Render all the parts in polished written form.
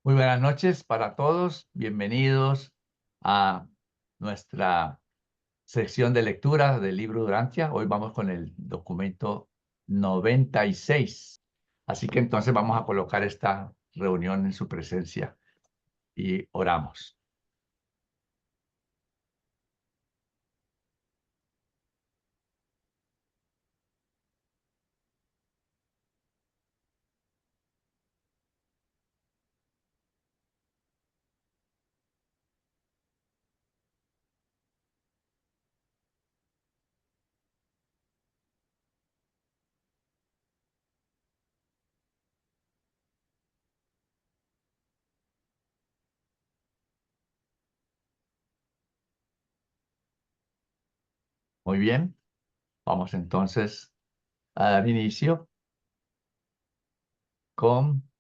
Muy buenas noches para todos. Bienvenidos a nuestra sección de lectura del libro Durantia. Hoy vamos con el documento 96. Así que entonces vamos a colocar esta reunión en su presencia y oramos. Muy bien. Vamos entonces a dar inicio con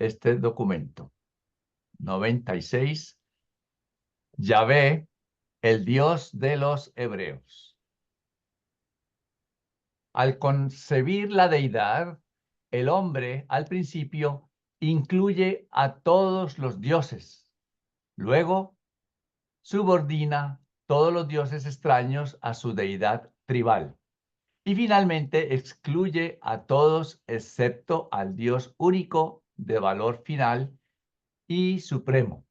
este documento. 96. Yahvé, el Dios de los hebreos. Al concebir la deidad, el hombre al principio incluye a todos los dioses. Luego subordina todos los dioses extraños a su deidad tribal. Y finalmente excluye a todos excepto al Dios único de valor final y supremo.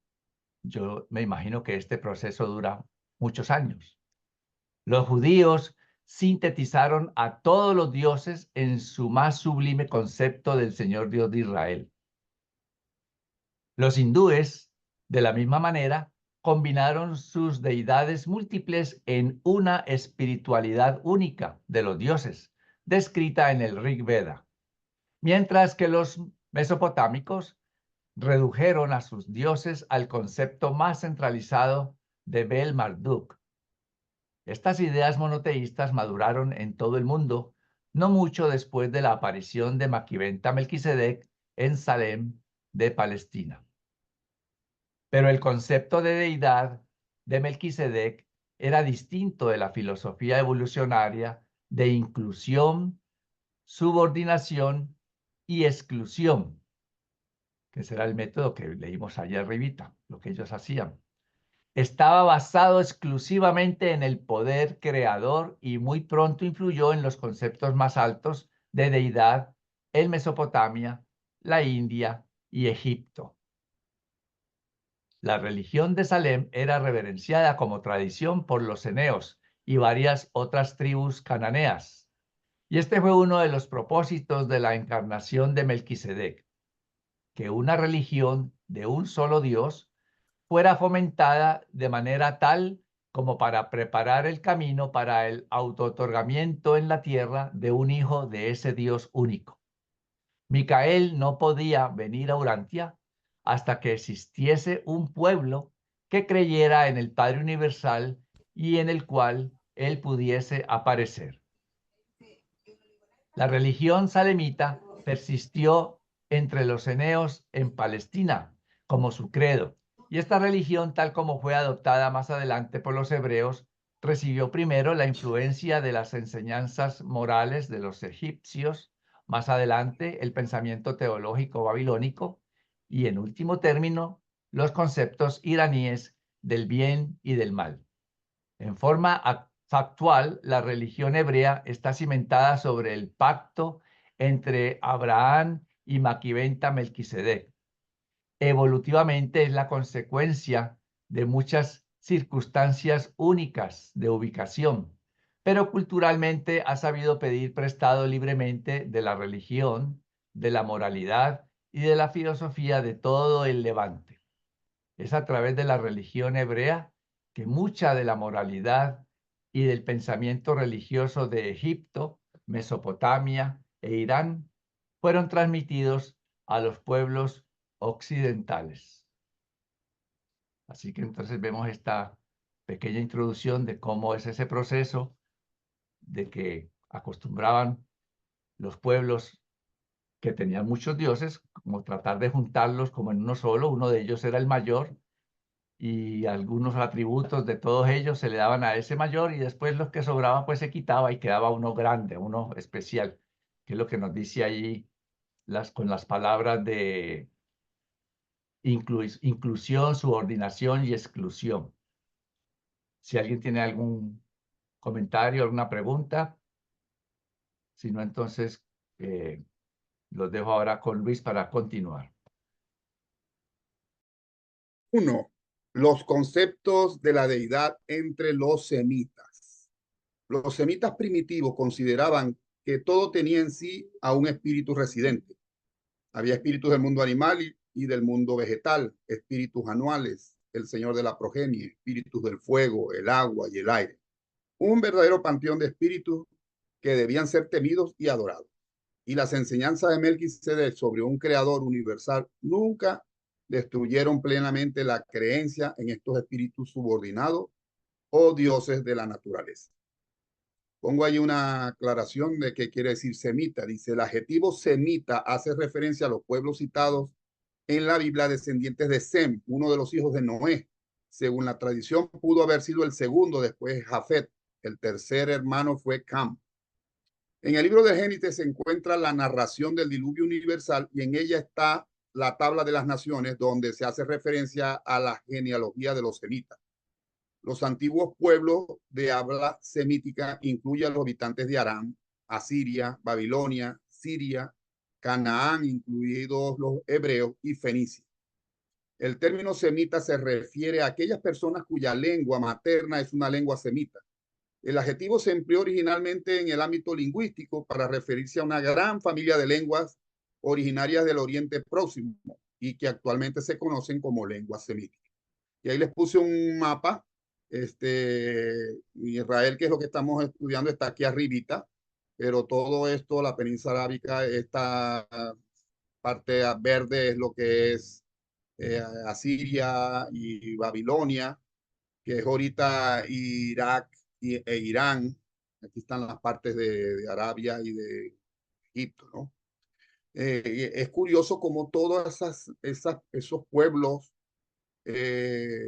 Yo me imagino que este proceso dura muchos años. Los judíos sintetizaron a todos los dioses en su más sublime concepto del Señor Dios de Israel. Los hindúes, de la misma manera, combinaron sus deidades múltiples en una espiritualidad única de los dioses, descrita en el Rig Veda, mientras que los mesopotámicos redujeron a sus dioses al concepto más centralizado de Bel Marduk. Estas ideas monoteístas maduraron en todo el mundo, no mucho después de la aparición de Maquiventa Melquisedec en Salem de Palestina. Pero el concepto de deidad de Melquisedec era distinto de la filosofía evolucionaria de inclusión, subordinación y exclusión, que será el método que leímos allá arribita, lo que ellos hacían. Estaba basado exclusivamente en el poder creador y muy pronto influyó en los conceptos más altos de deidad en Mesopotamia, la India y Egipto. La religión de Salem era reverenciada como tradición por los eneos y varias otras tribus cananeas. Y este fue uno de los propósitos de la encarnación de Melquisedec, que una religión de un solo Dios fuera fomentada de manera tal como para preparar el camino para el autootorgamiento en la tierra de un hijo de ese Dios único. Micael no podía venir a Urantia hasta que existiese un pueblo que creyera en el Padre Universal y en el cual él pudiese aparecer. La religión salemita persistió entre los eneos en Palestina como su credo, y esta religión, tal como fue adoptada más adelante por los hebreos, recibió primero la influencia de las enseñanzas morales de los egipcios, más adelante el pensamiento teológico babilónico y, en último término, los conceptos iraníes del bien y del mal. En forma factual, la religión hebrea está cimentada sobre el pacto entre Abraham y Maquiventa Melquisedec. Evolutivamente es la consecuencia de muchas circunstancias únicas de ubicación, pero culturalmente ha sabido pedir prestado libremente de la religión, de la moralidad y de la filosofía de todo el Levante. Es a través de la religión hebrea que mucha de la moralidad y del pensamiento religioso de Egipto, Mesopotamia e Irán fueron transmitidos a los pueblos occidentales. Así que entonces vemos esta pequeña introducción de cómo es ese proceso de que acostumbraban los pueblos que tenían muchos dioses, como tratar de juntarlos como en uno solo. Uno de ellos era el mayor, y algunos atributos de todos ellos se le daban a ese mayor, y después los que sobraban pues se quitaba y quedaba uno grande, uno especial, que es lo que nos dice ahí con las palabras inclusión, subordinación y exclusión. Si alguien tiene algún comentario, alguna pregunta, si no, entonces los dejo ahora con Luis para continuar. 1. Los conceptos de la deidad entre los semitas. Los semitas primitivos consideraban que todo tenía en sí a un espíritu residente. Había espíritus del mundo animal y del mundo vegetal, espíritus anuales, el señor de la progenie, espíritus del fuego, el agua y el aire. Un verdadero panteón de espíritus que debían ser temidos y adorados. Y las enseñanzas de Melquisedec sobre un creador universal nunca destruyeron plenamente la creencia en estos espíritus subordinados o dioses de la naturaleza. Pongo ahí una aclaración de qué quiere decir semita. Dice, el adjetivo semita hace referencia a los pueblos citados en la Biblia descendientes de Sem, uno de los hijos de Noé. Según la tradición, pudo haber sido el segundo, después Jafet. El tercer hermano fue Cam. En el libro de Génesis se encuentra la narración del diluvio universal y en ella está la tabla de las naciones donde se hace referencia a la genealogía de los semitas. Los antiguos pueblos de habla semítica incluyen a los habitantes de Aram, Asiria, Babilonia, Siria, Canaán, incluidos los hebreos y Fenicia. El término semita se refiere a aquellas personas cuya lengua materna es una lengua semita. El adjetivo se empleó originalmente en el ámbito lingüístico para referirse a una gran familia de lenguas originarias del Oriente Próximo y que actualmente se conocen como lenguas semíticas. Y ahí les puse un mapa. Israel, que es lo que estamos estudiando, está aquí arribita, pero todo esto, la península arábica, esta parte verde es lo que es Asiria y Babilonia, que es ahorita Irak e Irán. Aquí están las partes de Arabia y de Egipto, ¿no? Es curioso cómo todos esos pueblos eh,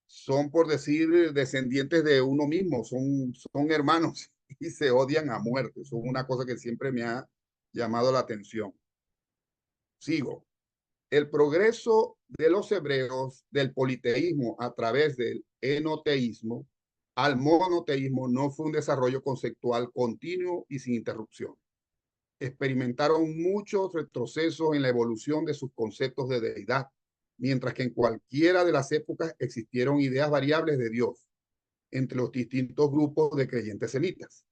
son, por decir, descendientes de uno mismo, son hermanos y se odian a muerte. Eso es una cosa que siempre me ha llamado la atención. Sigo. El progreso de los hebreos del politeísmo a través del enoteísmo al monoteísmo no fue un desarrollo conceptual continuo y sin interrupción. Experimentaron muchos retrocesos en la evolución de sus conceptos de deidad, mientras que en cualquiera de las épocas existieron ideas variables de Dios entre los distintos grupos de creyentes semitas.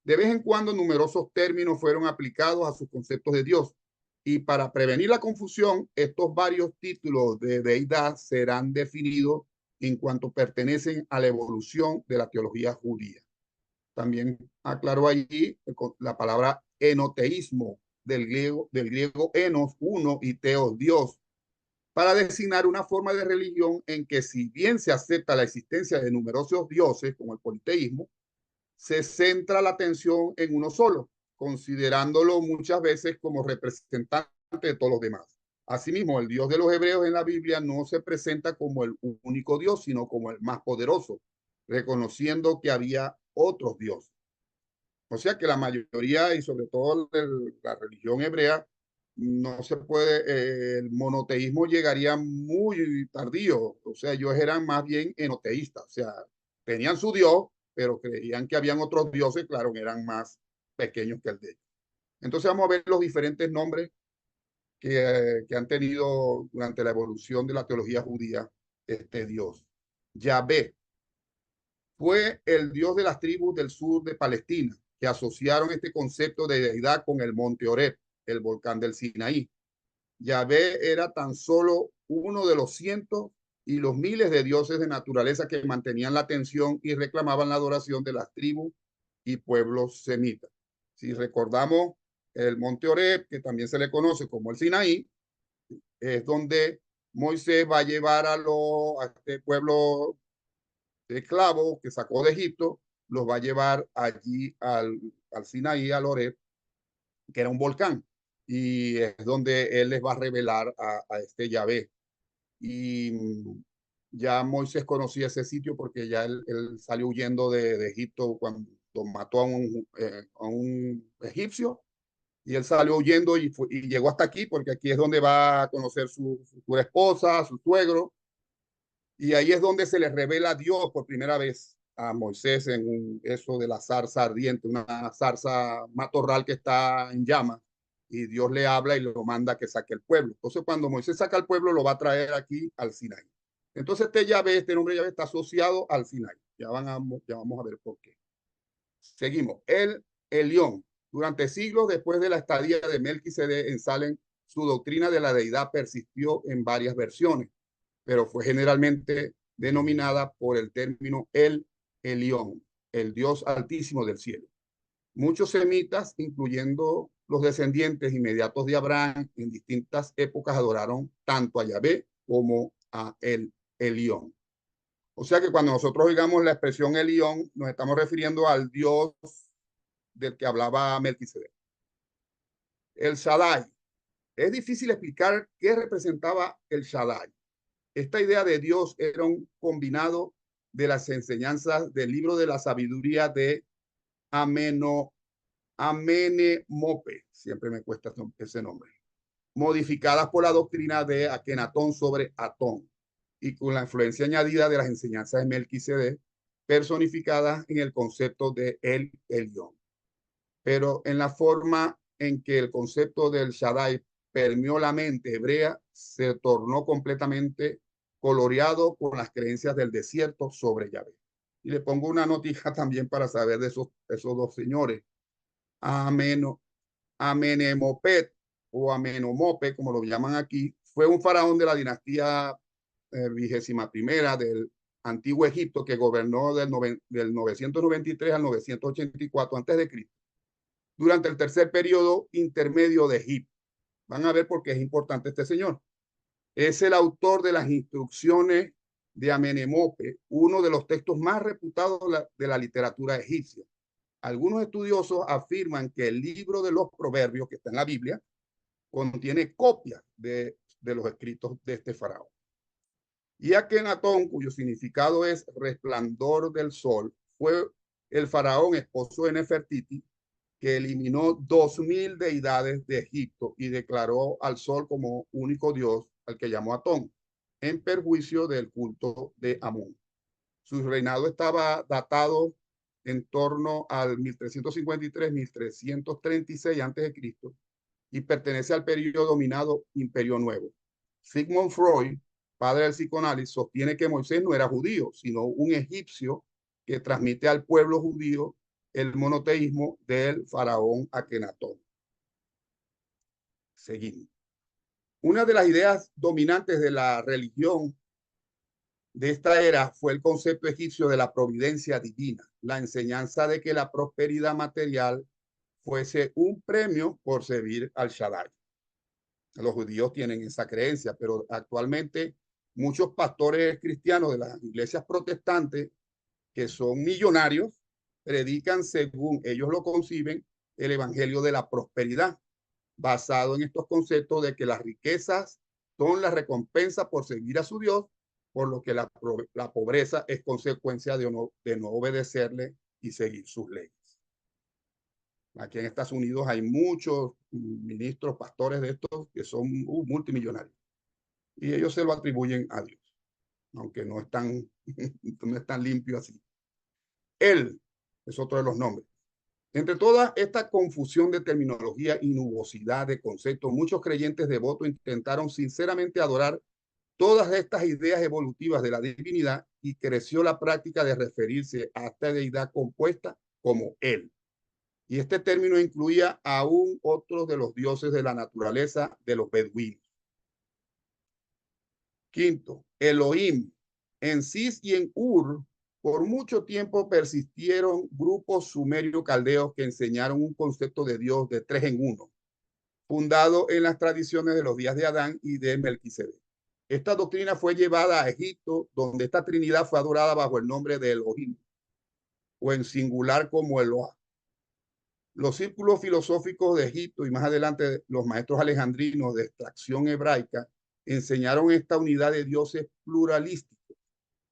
De vez en cuando numerosos términos fueron aplicados a sus conceptos de Dios, y para prevenir la confusión, estos varios títulos de deidad serán definidos en cuanto pertenecen a la evolución de la teología judía. También aclaró allí la palabra enoteísmo, del griego enos, uno, y teos, Dios, para designar una forma de religión en que, si bien se acepta la existencia de numerosos dioses, como el politeísmo, se centra la atención en uno solo, considerándolo muchas veces como representante de todos los demás. Asimismo, el Dios de los hebreos en la Biblia no se presenta como el único Dios, sino como el más poderoso, reconociendo que había otros dioses. O sea que la mayoría, y sobre todo la religión hebrea, no se puede, el monoteísmo llegaría muy tardío. O sea, ellos eran más bien enoteístas. O sea, tenían su Dios, pero creían que habían otros dioses, claro, que eran más pequeños que el de ellos. Entonces vamos a ver los diferentes nombres que han tenido durante la evolución de la teología judía este Dios. Yahvé fue el Dios de las tribus del sur de Palestina, que asociaron este concepto de deidad con el monte Oreb, el volcán del Sinaí. Yahvé era tan solo uno de los cientos y los miles de dioses de naturaleza que mantenían la atención y reclamaban la adoración de las tribus y pueblos semitas. Si recordamos, el monte Oreb, que también se le conoce como el Sinaí, es donde Moisés va a llevar a este pueblo de esclavos que sacó de Egipto, los va a llevar allí al Sinaí, al Oreb, que era un volcán, y es donde él les va a revelar a este Yahvé. Y ya Moisés conocía ese sitio porque ya él salió huyendo de Egipto cuando mató a un egipcio, Y él salió huyendo y llegó hasta aquí, porque aquí es donde va a conocer su futura esposa, su suegro. Y ahí es donde se le revela a Dios por primera vez a Moisés en eso de la zarza ardiente, una zarza matorral que está en llamas. Y Dios le habla y lo manda a que saque el pueblo. Entonces, cuando Moisés saca al pueblo, lo va a traer aquí al Sinaí. Entonces, este nombre Yahvé está asociado al Sinaí. Ya vamos a ver por qué. Seguimos. El Elión. Durante siglos después de la estadía de Melquisedec en Salem, su doctrina de la deidad persistió en varias versiones, pero fue generalmente denominada por el término El Elión, el Dios altísimo del cielo. Muchos semitas, incluyendo los descendientes inmediatos de Abraham, en distintas épocas adoraron tanto a Yahvé como a El Elión. O sea que cuando nosotros oigamos la expresión Elión, nos estamos refiriendo al Dios del que hablaba Melquisedec. El Shaddai. Es difícil explicar qué representaba el Shaddai. Esta idea de Dios era un combinado de las enseñanzas del libro de la sabiduría de Amenemope, siempre me cuesta ese nombre, modificadas por la doctrina de Akenatón sobre Atón y con la influencia añadida de las enseñanzas de Melquisedec, personificadas en el concepto de El Elión. Pero en la forma en que el concepto del Shaddai permeó la mente hebrea, se tornó completamente coloreado con las creencias del desierto sobre Yahvé. Y le pongo una notija también para saber de esos dos señores. Amenemopet o Amenomope, como lo llaman aquí, fue un faraón de la dinastía 21ª del Antiguo Egipto que gobernó del 993 al 984 a.C. durante el tercer periodo intermedio de Egipto. Van a ver por qué es importante este señor. Es el autor de las instrucciones de Amenemope, uno de los textos más reputados de la literatura egipcia. Algunos estudiosos afirman que el libro de los proverbios, que está en la Biblia, contiene copias de los escritos de este faraón. Y Akenatón, cuyo significado es resplandor del sol, fue el faraón esposo de Nefertiti, que eliminó 2000 deidades de Egipto y declaró al sol como único dios, al que llamó Atón, en perjuicio del culto de Amón. Su reinado estaba datado en torno al 1353-1336 a.C. y pertenece al periodo dominado Imperio Nuevo. Sigmund Freud, padre del psicoanálisis, sostiene que Moisés no era judío, sino un egipcio que transmite al pueblo judío el monoteísmo del faraón Akenatón. Seguimos. Una de las ideas dominantes de la religión de esta era fue el concepto egipcio de la providencia divina, la enseñanza de que la prosperidad material fuese un premio por servir al Shaddai. Los judíos tienen esa creencia, pero actualmente muchos pastores cristianos de las iglesias protestantes, que son millonarios, predican según ellos lo conciben el evangelio de la prosperidad, basado en estos conceptos de que las riquezas son la recompensa por seguir a su Dios, por lo que la pobreza es consecuencia de no obedecerle y seguir sus leyes. Aquí en Estados Unidos hay muchos ministros, pastores de estos que son multimillonarios y ellos se lo atribuyen a Dios, aunque no es tan, no es tan limpio así. Él es otro de los nombres. Entre toda esta confusión de terminología y nubosidad de conceptos, muchos creyentes devotos intentaron sinceramente adorar todas estas ideas evolutivas de la divinidad y creció la práctica de referirse a esta deidad compuesta como Él. Y este término incluía aún otros de los dioses de la naturaleza de los beduinos. Quinto, Elohim. En Cis y en Ur, por mucho tiempo persistieron grupos sumerios caldeos que enseñaron un concepto de Dios de 3 en 1, fundado en las tradiciones de los días de Adán y de Melquisedec. Esta doctrina fue llevada a Egipto, donde esta trinidad fue adorada bajo el nombre de Elohim, o en singular como Eloah. Los círculos filosóficos de Egipto y más adelante los maestros alejandrinos de extracción hebraica enseñaron esta unidad de dioses pluralísticos.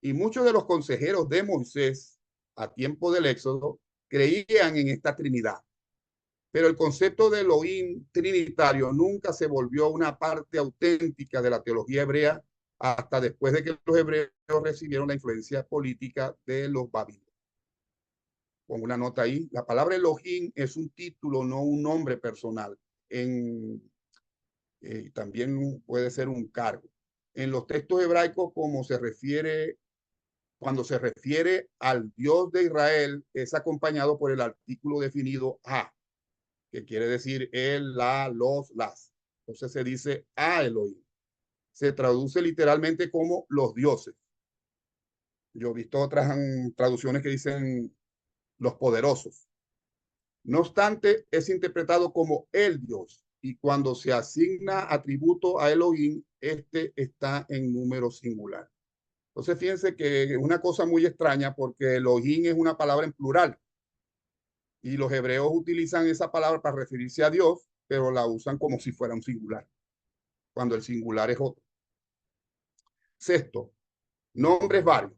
Y muchos de los consejeros de Moisés a tiempo del Éxodo creían en esta Trinidad. Pero el concepto de Elohim trinitario nunca se volvió una parte auténtica de la teología hebrea hasta después de que los hebreos recibieron la influencia política de los babilonios. Pongo una nota ahí. La palabra Elohim es un título, no un nombre personal. También puede ser un cargo. En los textos hebraicos, cuando se refiere al Dios de Israel, es acompañado por el artículo definido a, que quiere decir el, la, los, las. Entonces se dice a Elohim. Se traduce literalmente como los dioses. Yo he visto otras traducciones que dicen los poderosos. No obstante, es interpretado como el Dios, y cuando se asigna atributo a Elohim, este está en número singular. Entonces, fíjense que es una cosa muy extraña porque Elohim es una palabra en plural y los hebreos utilizan esa palabra para referirse a Dios, pero la usan como si fuera un singular, cuando el singular es otro. Sexto, nombres varios.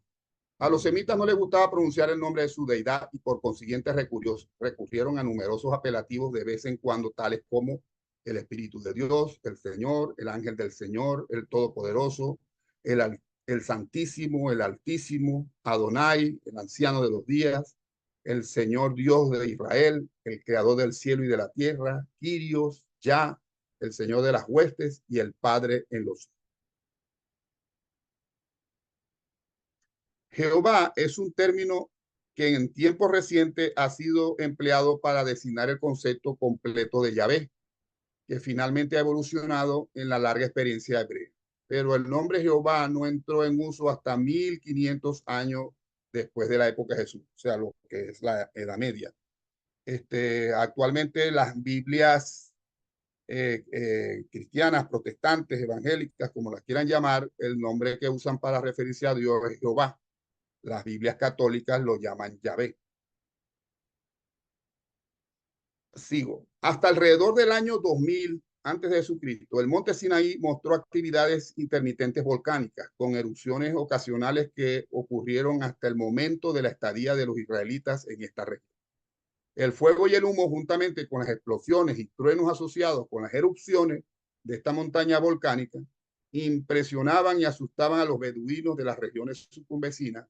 A los semitas no les gustaba pronunciar el nombre de su deidad y por consiguiente recurrieron a numerosos apelativos de vez en cuando, tales como el Espíritu de Dios, el Señor, el Ángel del Señor, el Todopoderoso, el Santísimo, el Altísimo, Adonai, el Anciano de los Días, el Señor Dios de Israel, el Creador del cielo y de la tierra, Kyrios, Yah, el Señor de las huestes y el Padre en los cielos. Jehová es un término que en tiempos recientes ha sido empleado para designar el concepto completo de Yahvé, que finalmente ha evolucionado en la larga experiencia hebrea. Pero el nombre Jehová no entró en uso hasta 1500 años después de la época de Jesús, o sea, lo que es la Edad Media. Actualmente las Biblias cristianas, protestantes, evangélicas, como las quieran llamar, el nombre que usan para referirse a Dios es Jehová. Las Biblias católicas lo llaman Yahvé. Sigo. Hasta alrededor del año 2000 antes de Jesucristo, el monte Sinaí mostró actividades intermitentes volcánicas con erupciones ocasionales que ocurrieron hasta el momento de la estadía de los israelitas en esta región. El fuego y el humo, juntamente con las explosiones y truenos asociados con las erupciones de esta montaña volcánica, impresionaban y asustaban a los beduinos de las regiones circunvecinas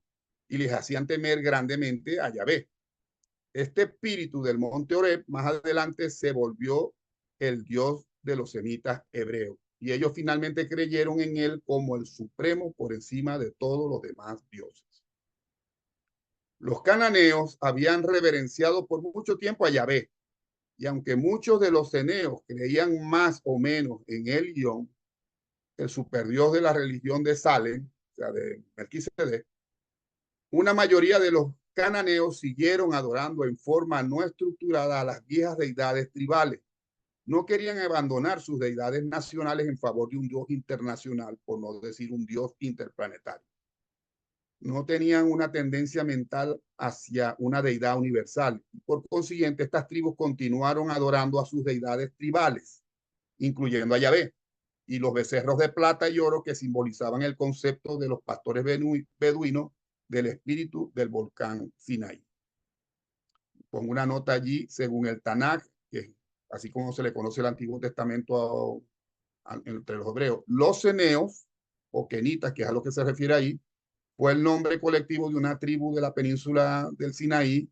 y les hacían temer grandemente a Yahvé. Este espíritu del monte Oreb más adelante se volvió el dios de los semitas hebreos y ellos finalmente creyeron en él como el supremo por encima de todos los demás dioses. Los cananeos habían reverenciado por mucho tiempo a Yahvé y aunque muchos de los ceneos creían más o menos en Elión, el superdios de la religión de Salem, o sea, de Melquisedec, una mayoría de los cananeos siguieron adorando en forma no estructurada a las viejas deidades tribales. No querían abandonar sus deidades nacionales en favor de un dios internacional, por no decir un dios interplanetario. No tenían una tendencia mental hacia una deidad universal. Por consiguiente, estas tribus continuaron adorando a sus deidades tribales, incluyendo a Yahvé, y los becerros de plata y oro que simbolizaban el concepto de los pastores beduinos del espíritu del volcán Sinaí. Pongo una nota allí, según el Tanakh, que así como se le conoce el Antiguo Testamento entre los hebreos, los ceneos o kenitas, que es a lo que se refiere ahí, fue el nombre colectivo de una tribu de la península del Sinaí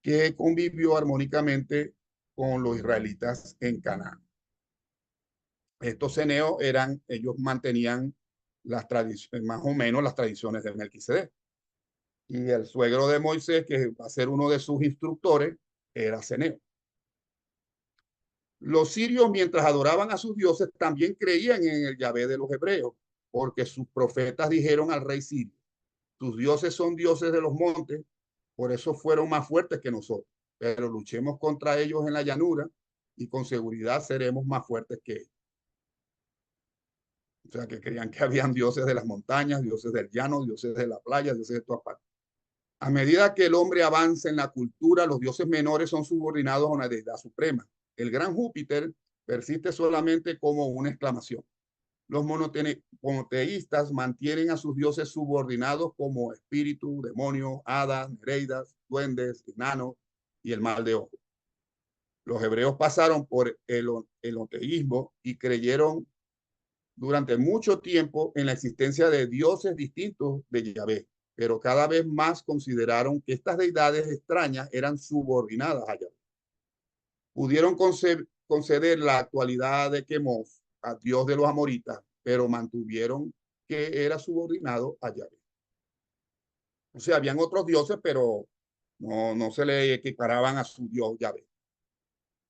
que convivió armónicamente con los israelitas en Canaán. Estos ceneos ellos mantenían las tradiciones, más o menos las tradiciones de Melquisedec. Y el suegro de Moisés, que va a ser uno de sus instructores, era ceneo. Los sirios, mientras adoraban a sus dioses, también creían en el Yahvé de los hebreos, porque sus profetas dijeron al rey sirio: tus dioses son dioses de los montes, por eso fueron más fuertes que nosotros, pero luchemos contra ellos en la llanura y con seguridad seremos más fuertes que ellos. O sea, que creían que habían dioses de las montañas, dioses del llano, dioses de la playa, dioses de todas partes. A medida que el hombre avanza en la cultura, los dioses menores son subordinados a una deidad suprema. El gran Júpiter persiste solamente como una exclamación. Los monoteístas mantienen a sus dioses subordinados como espíritu, demonios, hadas, nereidas, duendes, enanos y el mal de ojo. Los hebreos pasaron por el enoteísmo y creyeron durante mucho tiempo en la existencia de dioses distintos de Yahvé, pero cada vez más consideraron que estas deidades extrañas eran subordinadas a Yahvé. Pudieron conceder la actualidad de Quemos a Dios de los amoritas, pero mantuvieron que era subordinado a Yahvé. O sea, habían otros dioses, pero no se le equiparaban a su Dios Yahvé.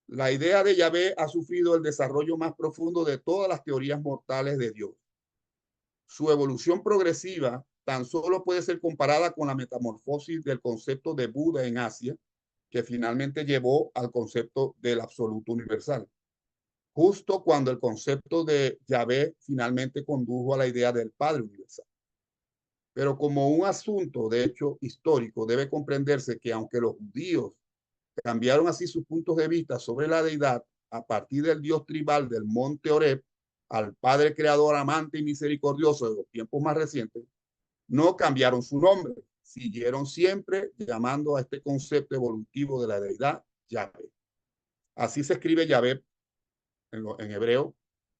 La idea de Yahvé ha sufrido el desarrollo más profundo de todas las teorías mortales de Dios. Su evolución progresiva tan solo puede ser comparada con la metamorfosis del concepto de Buda en Asia, que finalmente llevó al concepto del absoluto universal, justo cuando el concepto de Yahvé finalmente condujo a la idea del Padre universal. Pero como un asunto, de hecho, histórico, debe comprenderse que aunque los judíos cambiaron así sus puntos de vista sobre la deidad a partir del dios tribal del monte Oreb al Padre creador, amante y misericordioso de los tiempos más recientes, no cambiaron su nombre, siguieron siempre llamando a este concepto evolutivo de la deidad Yahvé. Así se escribe Yahvé en hebreo.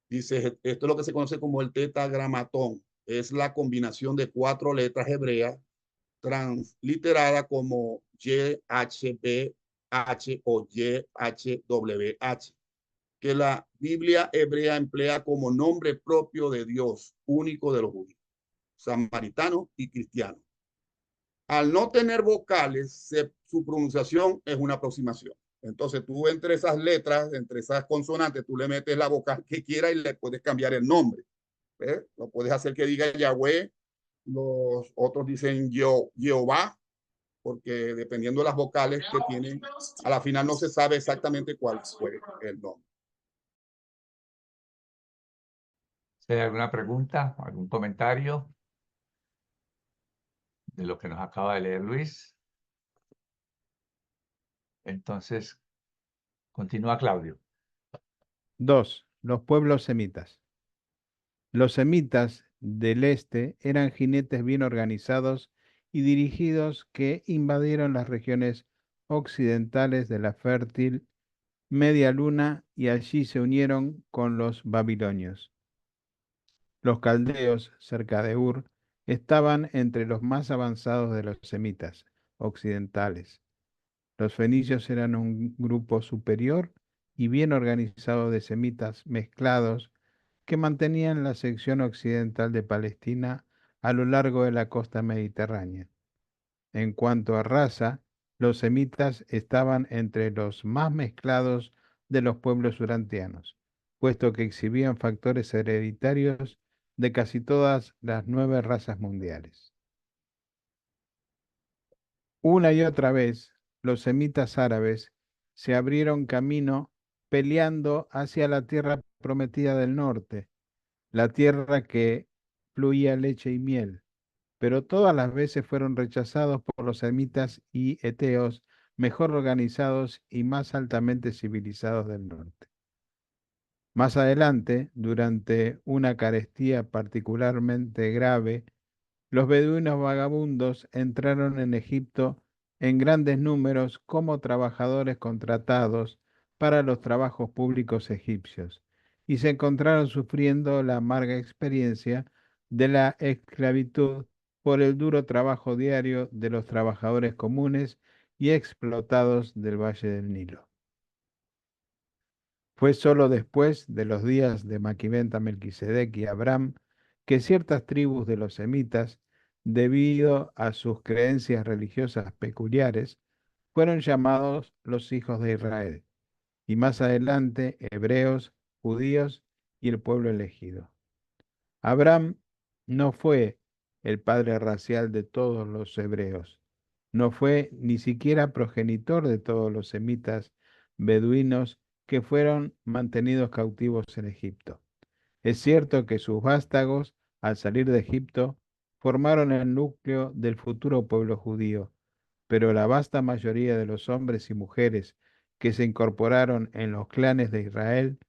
Dice, esto es lo que se conoce como el tetragramatón. Es la combinación de 4 letras hebreas transliterada como YHBH o YHWH, que la Biblia hebrea emplea como nombre propio de Dios, único de los judíos, samaritanos y cristianos. Al no tener vocales, su pronunciación es una aproximación. Entonces tú entre esas letras, entre esas consonantes, tú le metes la vocal que quieras y le puedes cambiar el nombre. ¿Ves? Lo puedes hacer que diga Yahweh, los otros dicen Jehová, porque dependiendo de las vocales que tienen, a la final no se sabe exactamente cuál fue el nombre. Si hay alguna pregunta, algún comentario de lo que nos acaba de leer Luis, entonces continúa Claudio. 2. Los pueblos semitas. Los semitas del este eran jinetes bien organizados y dirigidos que invadieron las regiones occidentales de la fértil Media Luna y allí se unieron con los babilonios. Los caldeos, cerca de Ur, estaban entre los más avanzados de los semitas occidentales. Los fenicios eran un grupo superior y bien organizado de semitas mezclados que mantenían la sección occidental de Palestina a lo largo de la costa mediterránea. En cuanto a raza, los semitas estaban entre los más mezclados de los pueblos urantianos, puesto que exhibían factores hereditarios de casi todas las 9 razas mundiales. Una y otra vez, los semitas árabes se abrieron camino peleando hacia la tierra prometida del norte, la tierra que fluía leche y miel, pero todas las veces fueron rechazados por los semitas y eteos mejor organizados y más altamente civilizados del norte. Más adelante, durante una carestía particularmente grave, los beduinos vagabundos entraron en Egipto en grandes números como trabajadores contratados para los trabajos públicos egipcios y se encontraron sufriendo la amarga experiencia de la esclavitud por el duro trabajo diario de los trabajadores comunes y explotados del Valle del Nilo. Fue solo después de los días de Maquiventa, Melquisedec y Abraham que ciertas tribus de los semitas, debido a sus creencias religiosas peculiares, fueron llamados los hijos de Israel, y más adelante hebreos, judíos y el pueblo elegido. Abraham no fue el padre racial de todos los hebreos, no fue ni siquiera progenitor de todos los semitas beduinos que fueron mantenidos cautivos en Egipto. Es cierto que sus vástagos, al salir de Egipto, formaron el núcleo del futuro pueblo judío, pero la vasta mayoría de los hombres y mujeres que se incorporaron en los clanes de Israel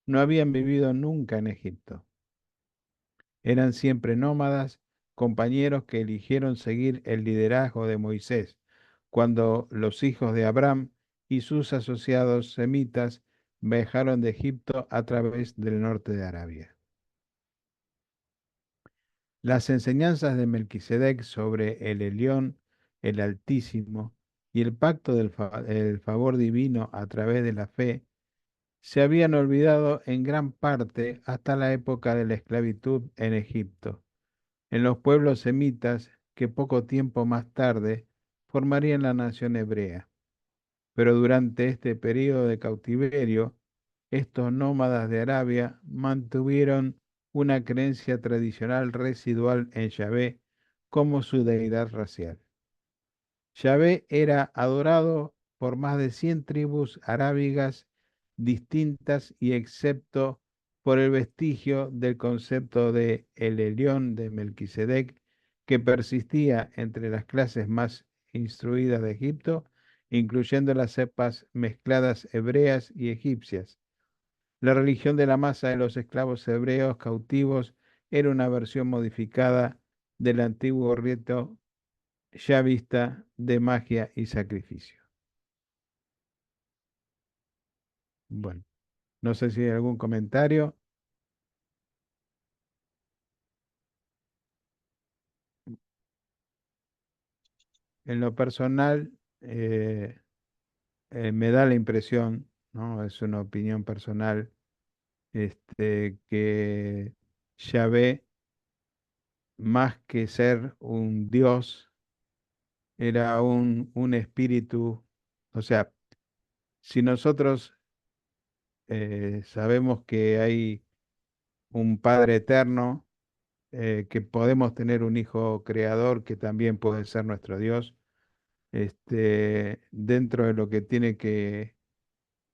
no habían vivido nunca en Egipto. Eran siempre nómadas, compañeros que eligieron seguir el liderazgo de Moisés, cuando los hijos de Abraham y sus asociados semitas viajaron de Egipto a través del norte de Arabia. Las enseñanzas de Melquisedec sobre el Elión, el Altísimo, y el pacto el favor divino a través de la fe se habían olvidado en gran parte hasta la época de la esclavitud en Egipto, en los pueblos semitas que poco tiempo más tarde formarían la nación hebrea. Pero durante este periodo de cautiverio, estos nómadas de Arabia mantuvieron una creencia tradicional residual en Yahvé como su deidad racial. Yahvé era adorado por más de 100 tribus arábigas distintas y excepto por el vestigio del concepto de el Elión de Melquisedec que persistía entre las clases más instruidas de Egipto, incluyendo las cepas mezcladas hebreas y egipcias. La religión de la masa de los esclavos hebreos cautivos era una versión modificada del antiguo rito ya vista de magia y sacrificio. Bueno, no sé si hay algún comentario. En lo personal, me da la impresión, ¿no? Es una opinión personal, que Yahvé, más que ser un Dios, era un espíritu. O sea, si nosotros sabemos que hay un Padre eterno, que podemos tener un Hijo creador que también puede ser nuestro Dios, dentro de lo que tiene que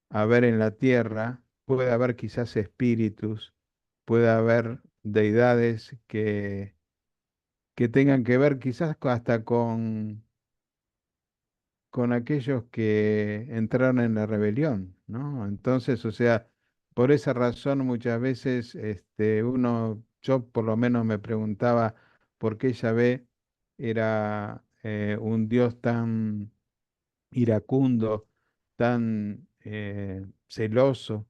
haber en la tierra, puede haber quizás espíritus, puede haber deidades que tengan que ver quizás hasta con aquellos que entraron en la rebelión, ¿no? Entonces, o sea, por esa razón muchas veces yo por lo menos me preguntaba por qué Yahvé era un Dios tan iracundo, tan celoso,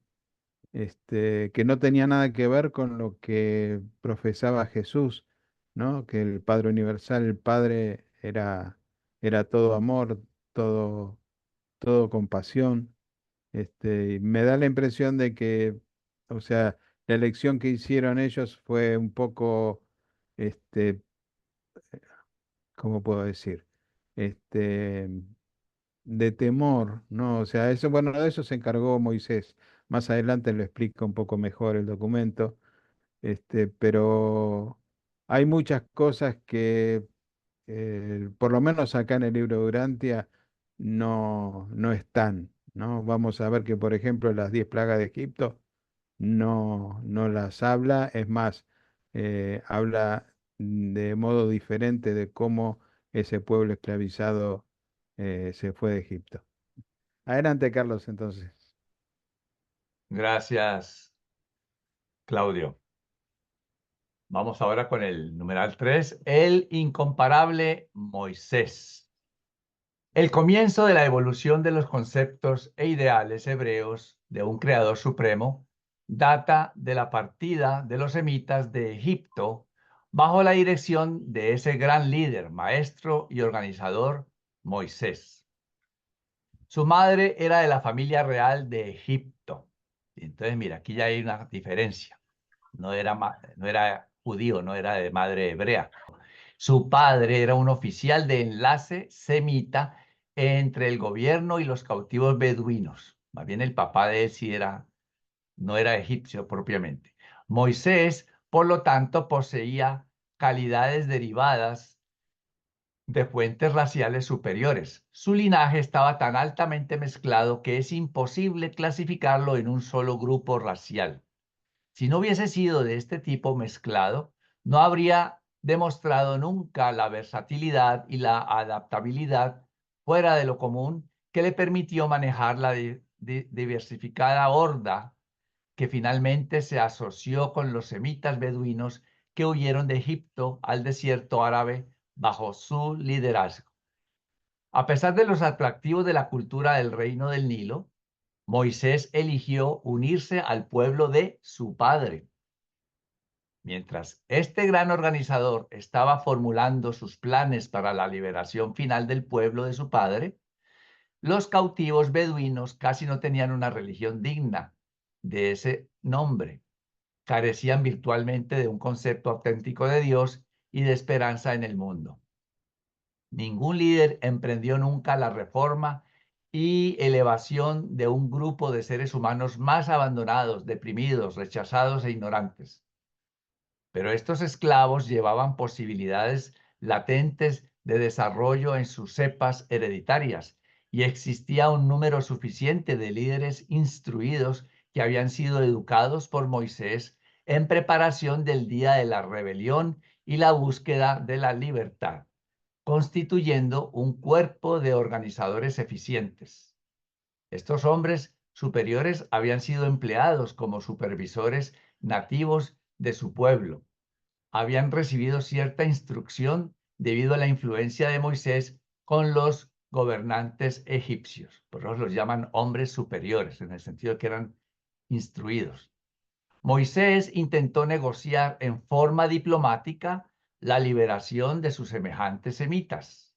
que no tenía nada que ver con lo que profesaba Jesús, ¿no? Que el Padre Universal, el Padre era todo amor, todo, todo compasión. Y me da la impresión de que, o sea, la elección que hicieron ellos fue un poco, este, ¿cómo puedo decir? Este, de temor, ¿no? O sea, eso, bueno, de eso se encargó Moisés. Más adelante lo explica un poco mejor el documento, pero hay muchas cosas que, por lo menos acá en el libro de Urantia, no están, ¿no? Vamos a ver que, por ejemplo, las 10 plagas de Egipto no las habla, es más, habla de modo diferente de cómo ese pueblo esclavizado se fue de Egipto. Adelante, Carlos, entonces. Gracias, Claudio. Vamos ahora con el numeral 3, el incomparable Moisés. El comienzo de la evolución de los conceptos e ideales hebreos de un creador supremo data de la partida de los semitas de Egipto bajo la dirección de ese gran líder, maestro y organizador, Moisés. Su madre era de la familia real de Egipto. Entonces, mira, aquí ya hay una diferencia. No era judío, no era de madre hebrea. Su padre era un oficial de enlace semita entre el gobierno y los cautivos beduinos. Más bien el papá de él sí no era egipcio propiamente. Moisés, por lo tanto, poseía calidades derivadas de fuentes raciales superiores. Su linaje estaba tan altamente mezclado que es imposible clasificarlo en un solo grupo racial. Si no hubiese sido de este tipo mezclado, no habría demostrado nunca la versatilidad y la adaptabilidad fuera de lo común que le permitió manejar la diversificada horda que finalmente se asoció con los semitas beduinos que huyeron de Egipto al desierto árabe bajo su liderazgo. A pesar de los atractivos de la cultura del reino del Nilo, Moisés eligió unirse al pueblo de su padre. Mientras este gran organizador estaba formulando sus planes para la liberación final del pueblo de su padre, los cautivos beduinos casi no tenían una religión digna de ese nombre. Carecían virtualmente de un concepto auténtico de Dios y de esperanza en el mundo. Ningún líder emprendió nunca la reforma y elevación de un grupo de seres humanos más abandonados, deprimidos, rechazados e ignorantes. Pero estos esclavos llevaban posibilidades latentes de desarrollo en sus cepas hereditarias y existía un número suficiente de líderes instruidos que habían sido educados por Moisés en preparación del día de la rebelión y la búsqueda de la libertad, constituyendo un cuerpo de organizadores eficientes. Estos hombres superiores habían sido empleados como supervisores nativos de su pueblo. Habían recibido cierta instrucción debido a la influencia de Moisés con los gobernantes egipcios. Por eso los llaman hombres superiores, en el sentido de que eran instruidos. Moisés intentó negociar en forma diplomática la liberación de sus semejantes semitas.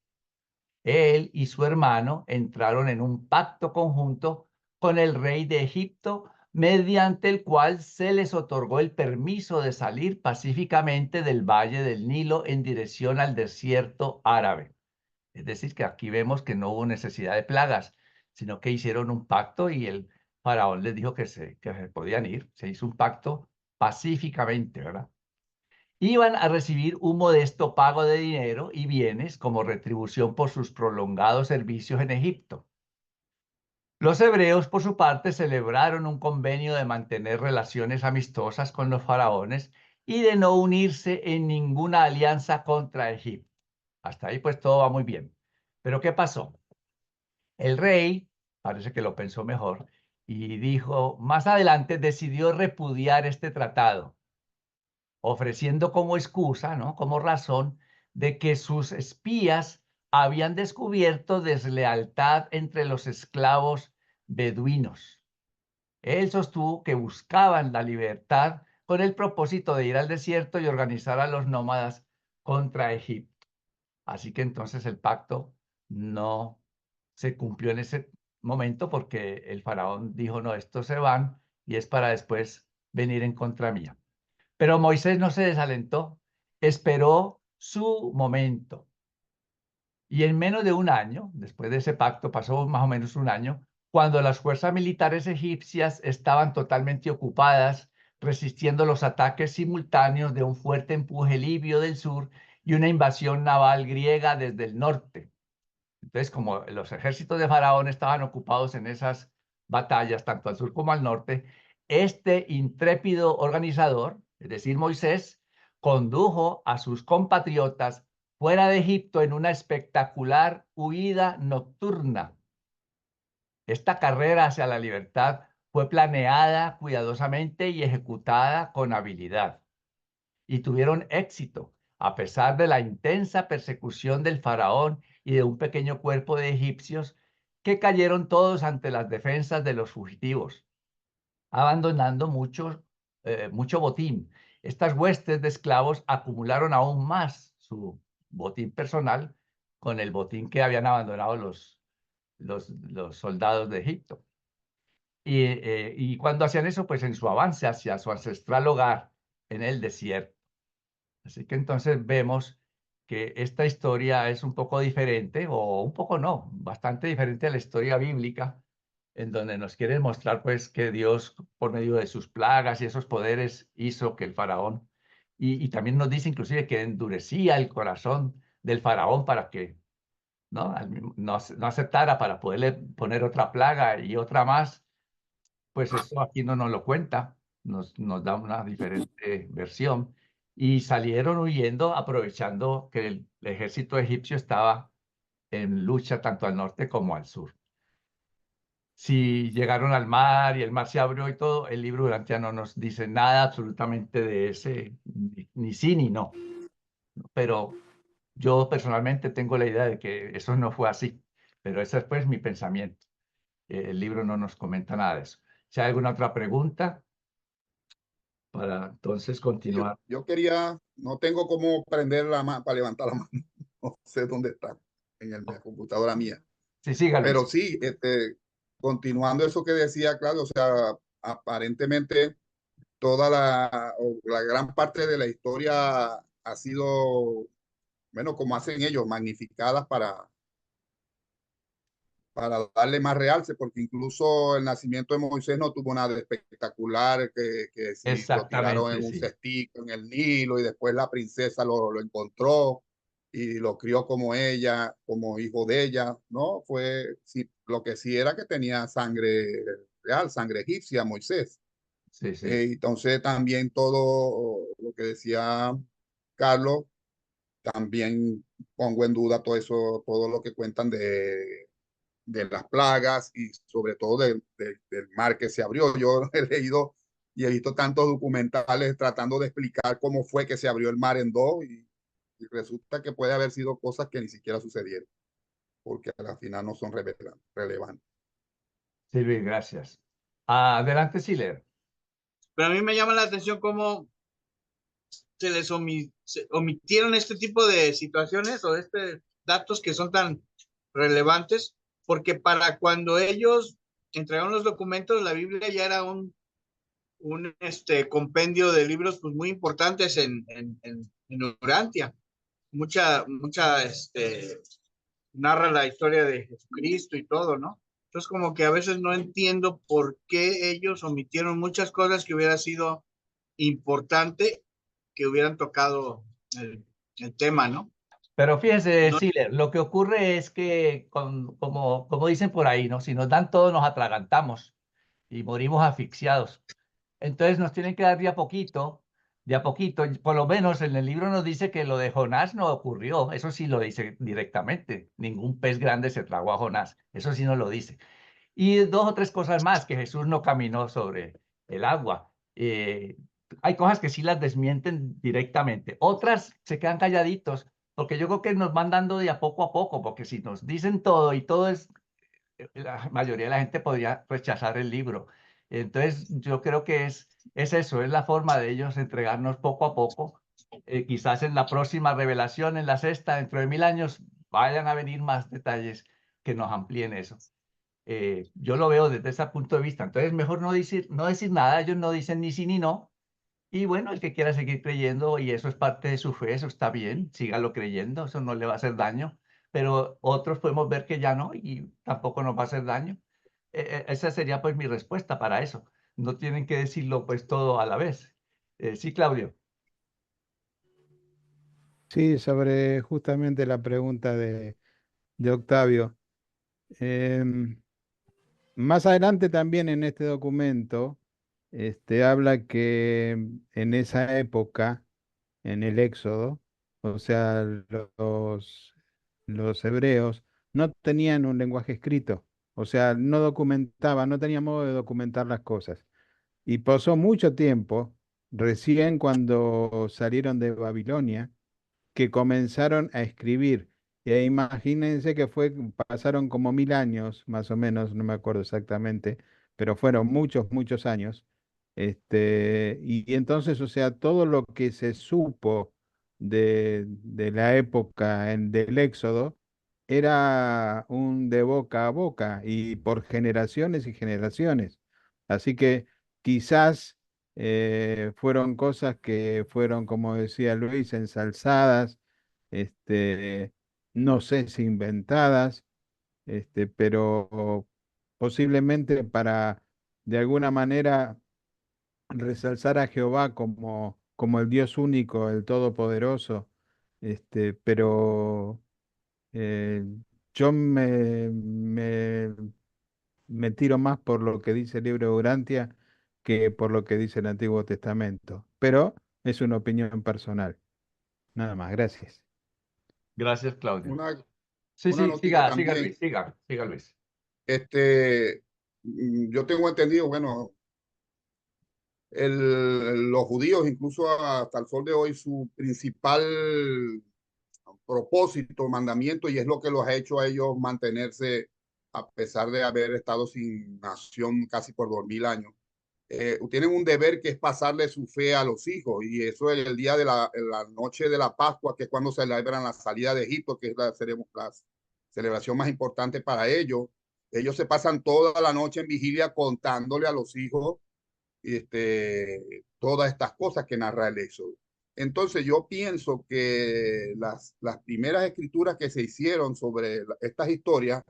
Él y su hermano entraron en un pacto conjunto con el rey de Egipto, mediante el cual se les otorgó el permiso de salir pacíficamente del valle del Nilo en dirección al desierto árabe. Es decir, que aquí vemos que no hubo necesidad de plagas, sino que hicieron un pacto y el faraón les dijo que se podían ir. Se hizo un pacto pacíficamente, ¿verdad? Iban a recibir un modesto pago de dinero y bienes como retribución por sus prolongados servicios en Egipto. Los hebreos, por su parte, celebraron un convenio de mantener relaciones amistosas con los faraones y de no unirse en ninguna alianza contra Egipto. Hasta ahí pues todo va muy bien. Pero ¿qué pasó? El rey, parece que lo pensó mejor, y dijo, más adelante decidió repudiar este tratado, ofreciendo como excusa, ¿no? Como razón de que sus espías habían descubierto deslealtad entre los esclavos beduinos. Él sostuvo que buscaban la libertad con el propósito de ir al desierto y organizar a los nómadas contra Egipto. Así que entonces el pacto no se cumplió en ese momento porque el faraón dijo, no, estos se van y es para después venir en contra mía. Pero Moisés no se desalentó, esperó su momento. Y en menos de un año, después de ese pacto, pasó más o menos un año, cuando las fuerzas militares egipcias estaban totalmente ocupadas, resistiendo los ataques simultáneos de un fuerte empuje libio del sur y una invasión naval griega desde el norte. Entonces, como los ejércitos de Faraón estaban ocupados en esas batallas, tanto al sur como al norte, este intrépido organizador, es decir, Moisés, condujo a sus compatriotas fuera de Egipto en una espectacular huida nocturna. Esta carrera hacia la libertad fue planeada cuidadosamente y ejecutada con habilidad. Y tuvieron éxito, a pesar de la intensa persecución del faraón y de un pequeño cuerpo de egipcios que cayeron todos ante las defensas de los fugitivos, abandonando mucho botín. Estas huestes de esclavos acumularon aún más su botín personal con el botín que habían abandonado los soldados de Egipto. Y cuando hacían eso, pues en su avance hacia su ancestral hogar en el desierto. Así que entonces vemos que esta historia es un poco diferente, o un poco no, bastante diferente a la historia bíblica, en donde nos quiere mostrar pues que Dios, por medio de sus plagas y esos poderes, hizo que el faraón, y también nos dice inclusive que endurecía el corazón del faraón para que no aceptara, para poderle poner otra plaga y otra más. Pues eso aquí no nos lo cuenta, nos da una diferente versión. Y salieron huyendo aprovechando que el ejército egipcio estaba en lucha tanto al norte como al sur. Si llegaron al mar y el mar se abrió y todo, el libro Urantia no nos dice nada absolutamente de ese, ni sí ni no. Pero yo personalmente tengo la idea de que eso no fue así. pero ese es pues mi pensamiento. El libro no nos comenta nada de eso. Si hay alguna otra pregunta, para entonces Sí, continuar. yo quería, no tengo cómo prender la mano para levantar la mano, no sé dónde está, la computadora mía. Sí, siga, Pero Luis. sí, continuando eso que decía Claudio, o sea, aparentemente toda o la gran parte de la historia ha sido, bueno, como hacen ellos, magnificadas para darle más realce, porque incluso el nacimiento de Moisés no tuvo nada de espectacular, que si lo tiraron Exactamente, en un sí. cestico en el Nilo y después la princesa lo encontró y lo crió como ella, como hijo de ella, ¿no? Fue, sí, lo que sí era que tenía sangre real, sangre egipcia, Moisés. Sí, sí. Entonces también todo lo que decía Carlos, también pongo en duda todo eso, todo lo que cuentan de las plagas y sobre todo del mar que se abrió. Yo he leído y he visto tantos documentales tratando de explicar cómo fue que se abrió el mar en dos y resulta que puede haber sido cosas que ni siquiera sucedieron, porque al final no son relevantes. Sí, Luis, gracias. Adelante, Siler. Pero a mí me llama la atención cómo se omitieron este tipo de situaciones o datos que son tan relevantes, porque para cuando ellos entregaron los documentos, la Biblia ya era un compendio de libros pues, muy importantes en Urantia. Mucha, narra la historia de Jesucristo y todo, ¿no? Entonces como que a veces no entiendo por qué ellos omitieron muchas cosas que hubiera sido importante que hubieran tocado el tema, ¿no? Pero fíjese, No, Siler, lo que ocurre es que, como dicen por ahí, ¿no? Si nos dan todo, nos atragantamos y morimos asfixiados. Entonces nos tienen que dar de a poquito. Por lo menos en el libro nos dice que lo de Jonás no ocurrió. Eso sí lo dice directamente. Ningún pez grande se tragó a Jonás. Eso sí nos lo dice. Y dos o tres cosas más, que Jesús no caminó sobre el agua. Hay cosas que sí las desmienten directamente. Otras se quedan calladitos, porque yo creo que nos van dando de a poco, porque si nos dicen todo y todo es, la mayoría de la gente podría rechazar el libro. Entonces, yo creo que es eso, es la forma de ellos entregarnos poco a poco. Quizás en la próxima revelación, en la sexta, dentro de 1000 años, vayan a venir más detalles que nos amplíen eso. Yo lo veo desde ese punto de vista. Entonces, mejor no decir nada, ellos no dicen ni sí ni no. Y bueno, el que quiera seguir creyendo y eso es parte de su fe, eso está bien, sígalo creyendo, eso no le va a hacer daño. Pero otros podemos ver que ya no y tampoco nos va a hacer daño. Esa sería pues mi respuesta para eso. No tienen que decirlo pues todo a la vez. Sí, Claudio. Sí, sobre justamente la pregunta de Octavio. Em, Más adelante también en este documento, habla que en esa época, en el Éxodo, o sea, los hebreos no tenían un lenguaje escrito, o sea, no documentaban, no tenían modo de documentar las cosas. Y pasó mucho tiempo, recién cuando salieron de Babilonia, que comenzaron a escribir. E imagínense que pasaron como 1000 años, más o menos, no me acuerdo exactamente, pero fueron muchos, muchos años. Y entonces, o sea, todo lo que se supo de la época del Éxodo era un de boca a boca y por generaciones y generaciones. Así que quizás fueron cosas que fueron, como decía Luis, ensalzadas, este, no sé si inventadas, pero posiblemente para de alguna manera resalzar a Jehová como el Dios único, el Todopoderoso, pero eh, yo me tiro más por lo que dice el libro de Urantia que por lo que dice el Antiguo Testamento, pero es una opinión personal. Nada más, gracias. Gracias, Claudio. Una, Sí, una sí, notica siga también, Luis, siga Luis. este, yo tengo entendido, bueno, los judíos, incluso hasta el sol de hoy, su principal propósito, mandamiento, y es lo que los ha hecho a ellos mantenerse a pesar de haber estado sin nación casi por 2000 años. Tienen un deber que es pasarle su fe a los hijos, y eso es el día de la noche de la Pascua, que es cuando celebran la salida de Egipto, que es la celebración más importante para ellos. Ellos se pasan toda la noche en vigilia contándole a los hijos todas estas cosas que narra el Éxodo. Entonces yo pienso que las primeras escrituras que se hicieron sobre estas historias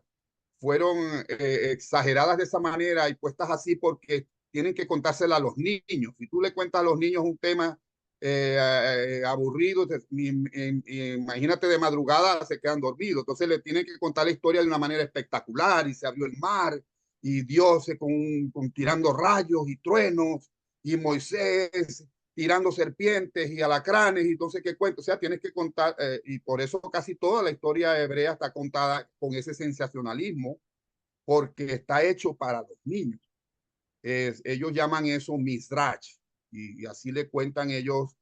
fueron exageradas de esa manera y puestas así porque tienen que contársela a los niños. Si tú le cuentas a los niños un tema aburrido, imagínate de madrugada se quedan dormidos. Entonces le tienen que contar la historia de una manera espectacular, y se abrió el mar y Dios tirando rayos y truenos, y Moisés tirando serpientes y alacranes, y entonces qué cuento. O sea, tienes que contar, y por eso casi toda la historia hebrea está contada con ese sensacionalismo, porque está hecho para los niños. Ellos llaman eso Midrash, y así le cuentan ellos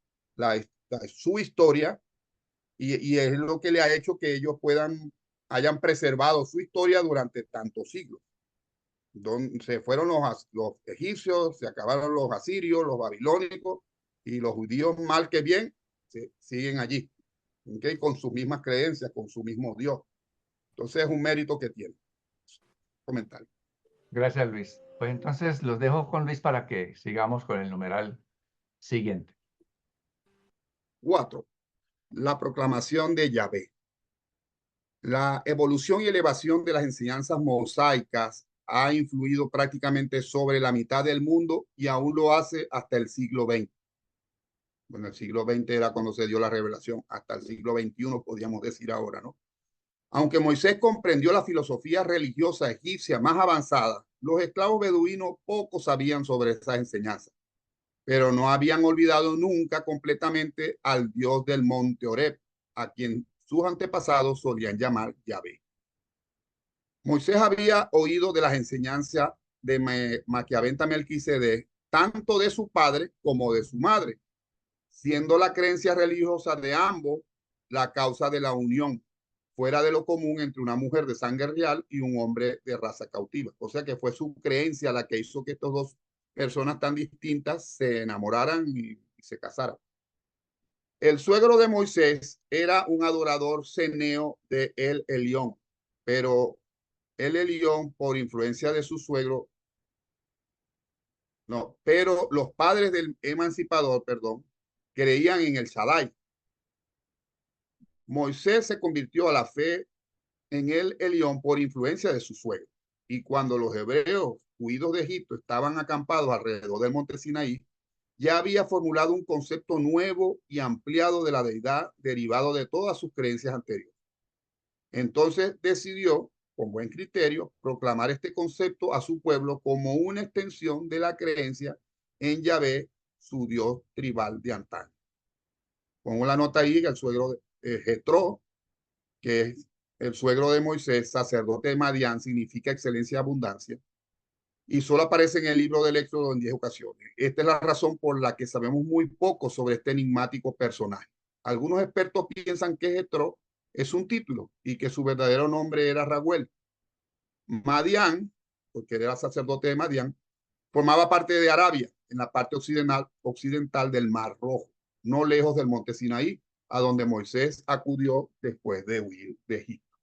su historia, y es lo que le ha hecho que ellos hayan preservado su historia durante tantos siglos. Se fueron los egipcios, se acabaron los asirios, los babilónicos, y los judíos, mal que bien, siguen allí, ¿okay? Con sus mismas creencias, con su mismo Dios. Entonces es un mérito que tiene. Comentario. Gracias, Luis. Pues entonces los dejo con Luis para que sigamos con el numeral siguiente. 4. La proclamación de Yahvé. La evolución y elevación de las enseñanzas mosaicas ha influido prácticamente sobre la mitad del mundo, y aún lo hace hasta el siglo XX. Bueno, el siglo XX era cuando se dio la revelación, hasta el siglo XXI podríamos decir ahora, ¿no? Aunque Moisés comprendió la filosofía religiosa egipcia más avanzada, los esclavos beduinos poco sabían sobre esas enseñanzas, pero no habían olvidado nunca completamente al Dios del monte Horeb, a quien sus antepasados solían llamar Yahvé. Moisés había oído de las enseñanzas de Maquiaventa Melquisedec, tanto de su padre como de su madre, siendo la creencia religiosa de ambos la causa de la unión fuera de lo común entre una mujer de sangre real y un hombre de raza cautiva. O sea que fue su creencia la que hizo que estas dos personas tan distintas se enamoraran y se casaran. El suegro de Moisés era un adorador ceneo de El Elión, pero El Elión, por influencia de su suegro, pero los padres del emancipador, creían en el Shaddai. Moisés se convirtió a la fe en El Elión por influencia de su suegro. Y cuando los hebreos huidos de Egipto estaban acampados alrededor del monte Sinaí, ya había formulado un concepto nuevo y ampliado de la deidad derivado de todas sus creencias anteriores. Entonces decidió, con buen criterio, proclamar este concepto a su pueblo como una extensión de la creencia en Yahvé, su Dios tribal de antaño. Pongo la nota ahí que el suegro de Jetro, que es el suegro de Moisés, sacerdote de Madián, significa excelencia y abundancia, y solo aparece en el libro del Éxodo en 10 ocasiones. Esta es la razón por la que sabemos muy poco sobre este enigmático personaje. Algunos expertos piensan que Jetro es un título y que su verdadero nombre era Raguel. Madián, porque era sacerdote de Madián, formaba parte de Arabia, en la parte occidental del Mar Rojo, no lejos del monte Sinaí, a donde Moisés acudió después de huir de Egipto.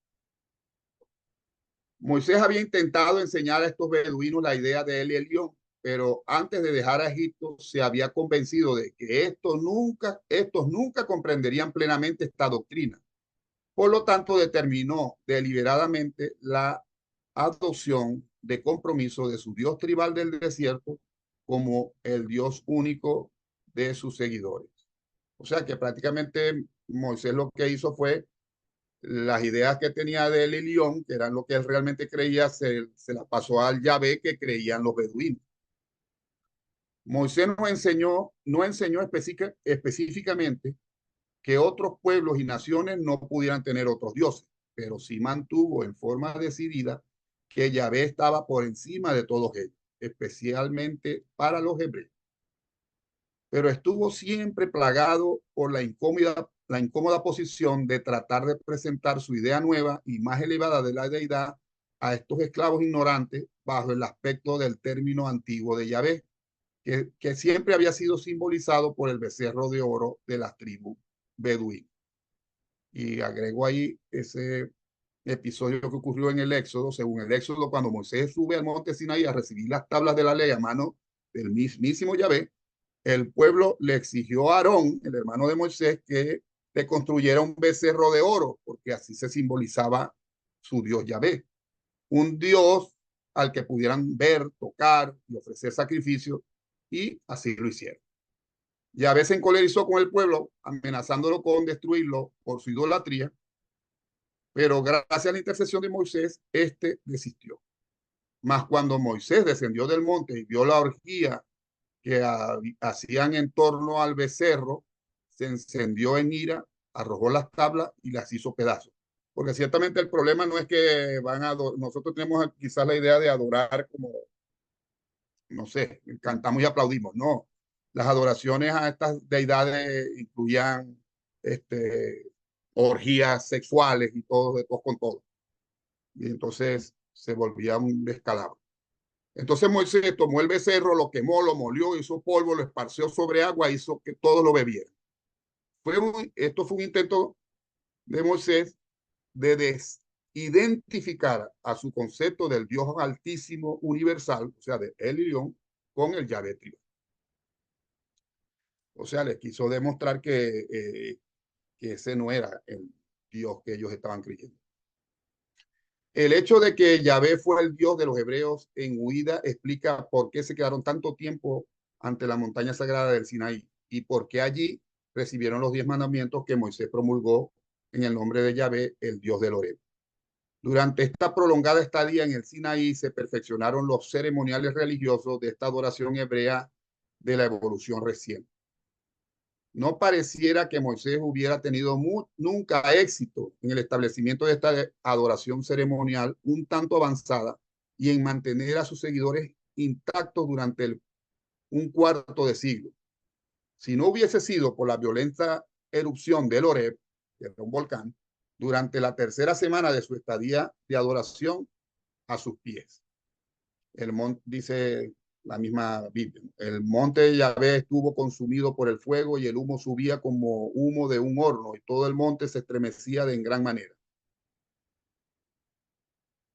Moisés había intentado enseñar a estos beduinos la idea de El Elión, pero antes de dejar a Egipto se había convencido de que estos nunca comprenderían plenamente esta doctrina. Por lo tanto, determinó deliberadamente la adopción de compromiso de su Dios tribal del desierto como el Dios único de sus seguidores. O sea que prácticamente Moisés lo que hizo fue las ideas que tenía de El Elión, que eran lo que él realmente creía, se las pasó al Yahvé que creían los beduinos. Moisés no enseñó específicamente que otros pueblos y naciones no pudieran tener otros dioses, pero sí mantuvo en forma decidida que Yahvé estaba por encima de todos ellos, especialmente para los hebreos. Pero estuvo siempre plagado por la la incómoda posición de tratar de presentar su idea nueva y más elevada de la deidad a estos esclavos ignorantes bajo el aspecto del término antiguo de Yahvé, que siempre había sido simbolizado por el becerro de oro de las tribus beduínas. Y agrego ahí ese episodio que ocurrió en el Éxodo. Según el Éxodo, cuando Moisés sube al monte Sinaí a recibir las tablas de la ley a mano del mismísimo Yahvé, el pueblo le exigió a Aarón, el hermano de Moisés, que le construyera un becerro de oro, porque así se simbolizaba su Dios Yahvé, un Dios al que pudieran ver, tocar y ofrecer sacrificios, y así lo hicieron. Yahvé se encolerizó con el pueblo, amenazándolo con destruirlo por su idolatría, pero gracias a la intercesión de Moisés, este desistió. Mas cuando Moisés descendió del monte y vio la orgía que hacían en torno al becerro, se encendió en ira, arrojó las tablas y las hizo pedazos. Porque ciertamente el problema no es que nosotros tenemos quizás la idea de adorar como, no sé, cantamos y aplaudimos. No, las adoraciones a estas deidades incluían orgías sexuales y todo, de todos con todo. Y entonces se volvía un descalabro. Entonces Moisés tomó el becerro, lo quemó, lo molió, hizo polvo, lo esparció sobre agua, hizo que todos lo bebieran. Esto fue un intento de Moisés de desidentificar a su concepto del Dios altísimo universal, o sea, de El Elyon, con el Yahvé tribal. O sea, les quiso demostrar que ese no era el Dios que ellos estaban creyendo. El hecho de que Yahvé fue el Dios de los hebreos en huida explica por qué se quedaron tanto tiempo ante la montaña sagrada del Sinaí y por qué allí recibieron los 10 mandamientos que Moisés promulgó en el nombre de Yahvé, el Dios del Horeb. Durante esta prolongada estadía en el Sinaí se perfeccionaron los ceremoniales religiosos de esta adoración hebrea de la evolución reciente. No pareciera que Moisés hubiera tenido nunca éxito en el establecimiento de esta adoración ceremonial un tanto avanzada y en mantener a sus seguidores intactos durante un cuarto de siglo. Si no hubiese sido por la violenta erupción del Horeb, que era un volcán, durante la tercera semana de su estadía de adoración a sus pies. El monte, dice la misma Biblia, el monte de Yahvé estuvo consumido por el fuego y el humo subía como humo de un horno y todo el monte se estremecía de en gran manera.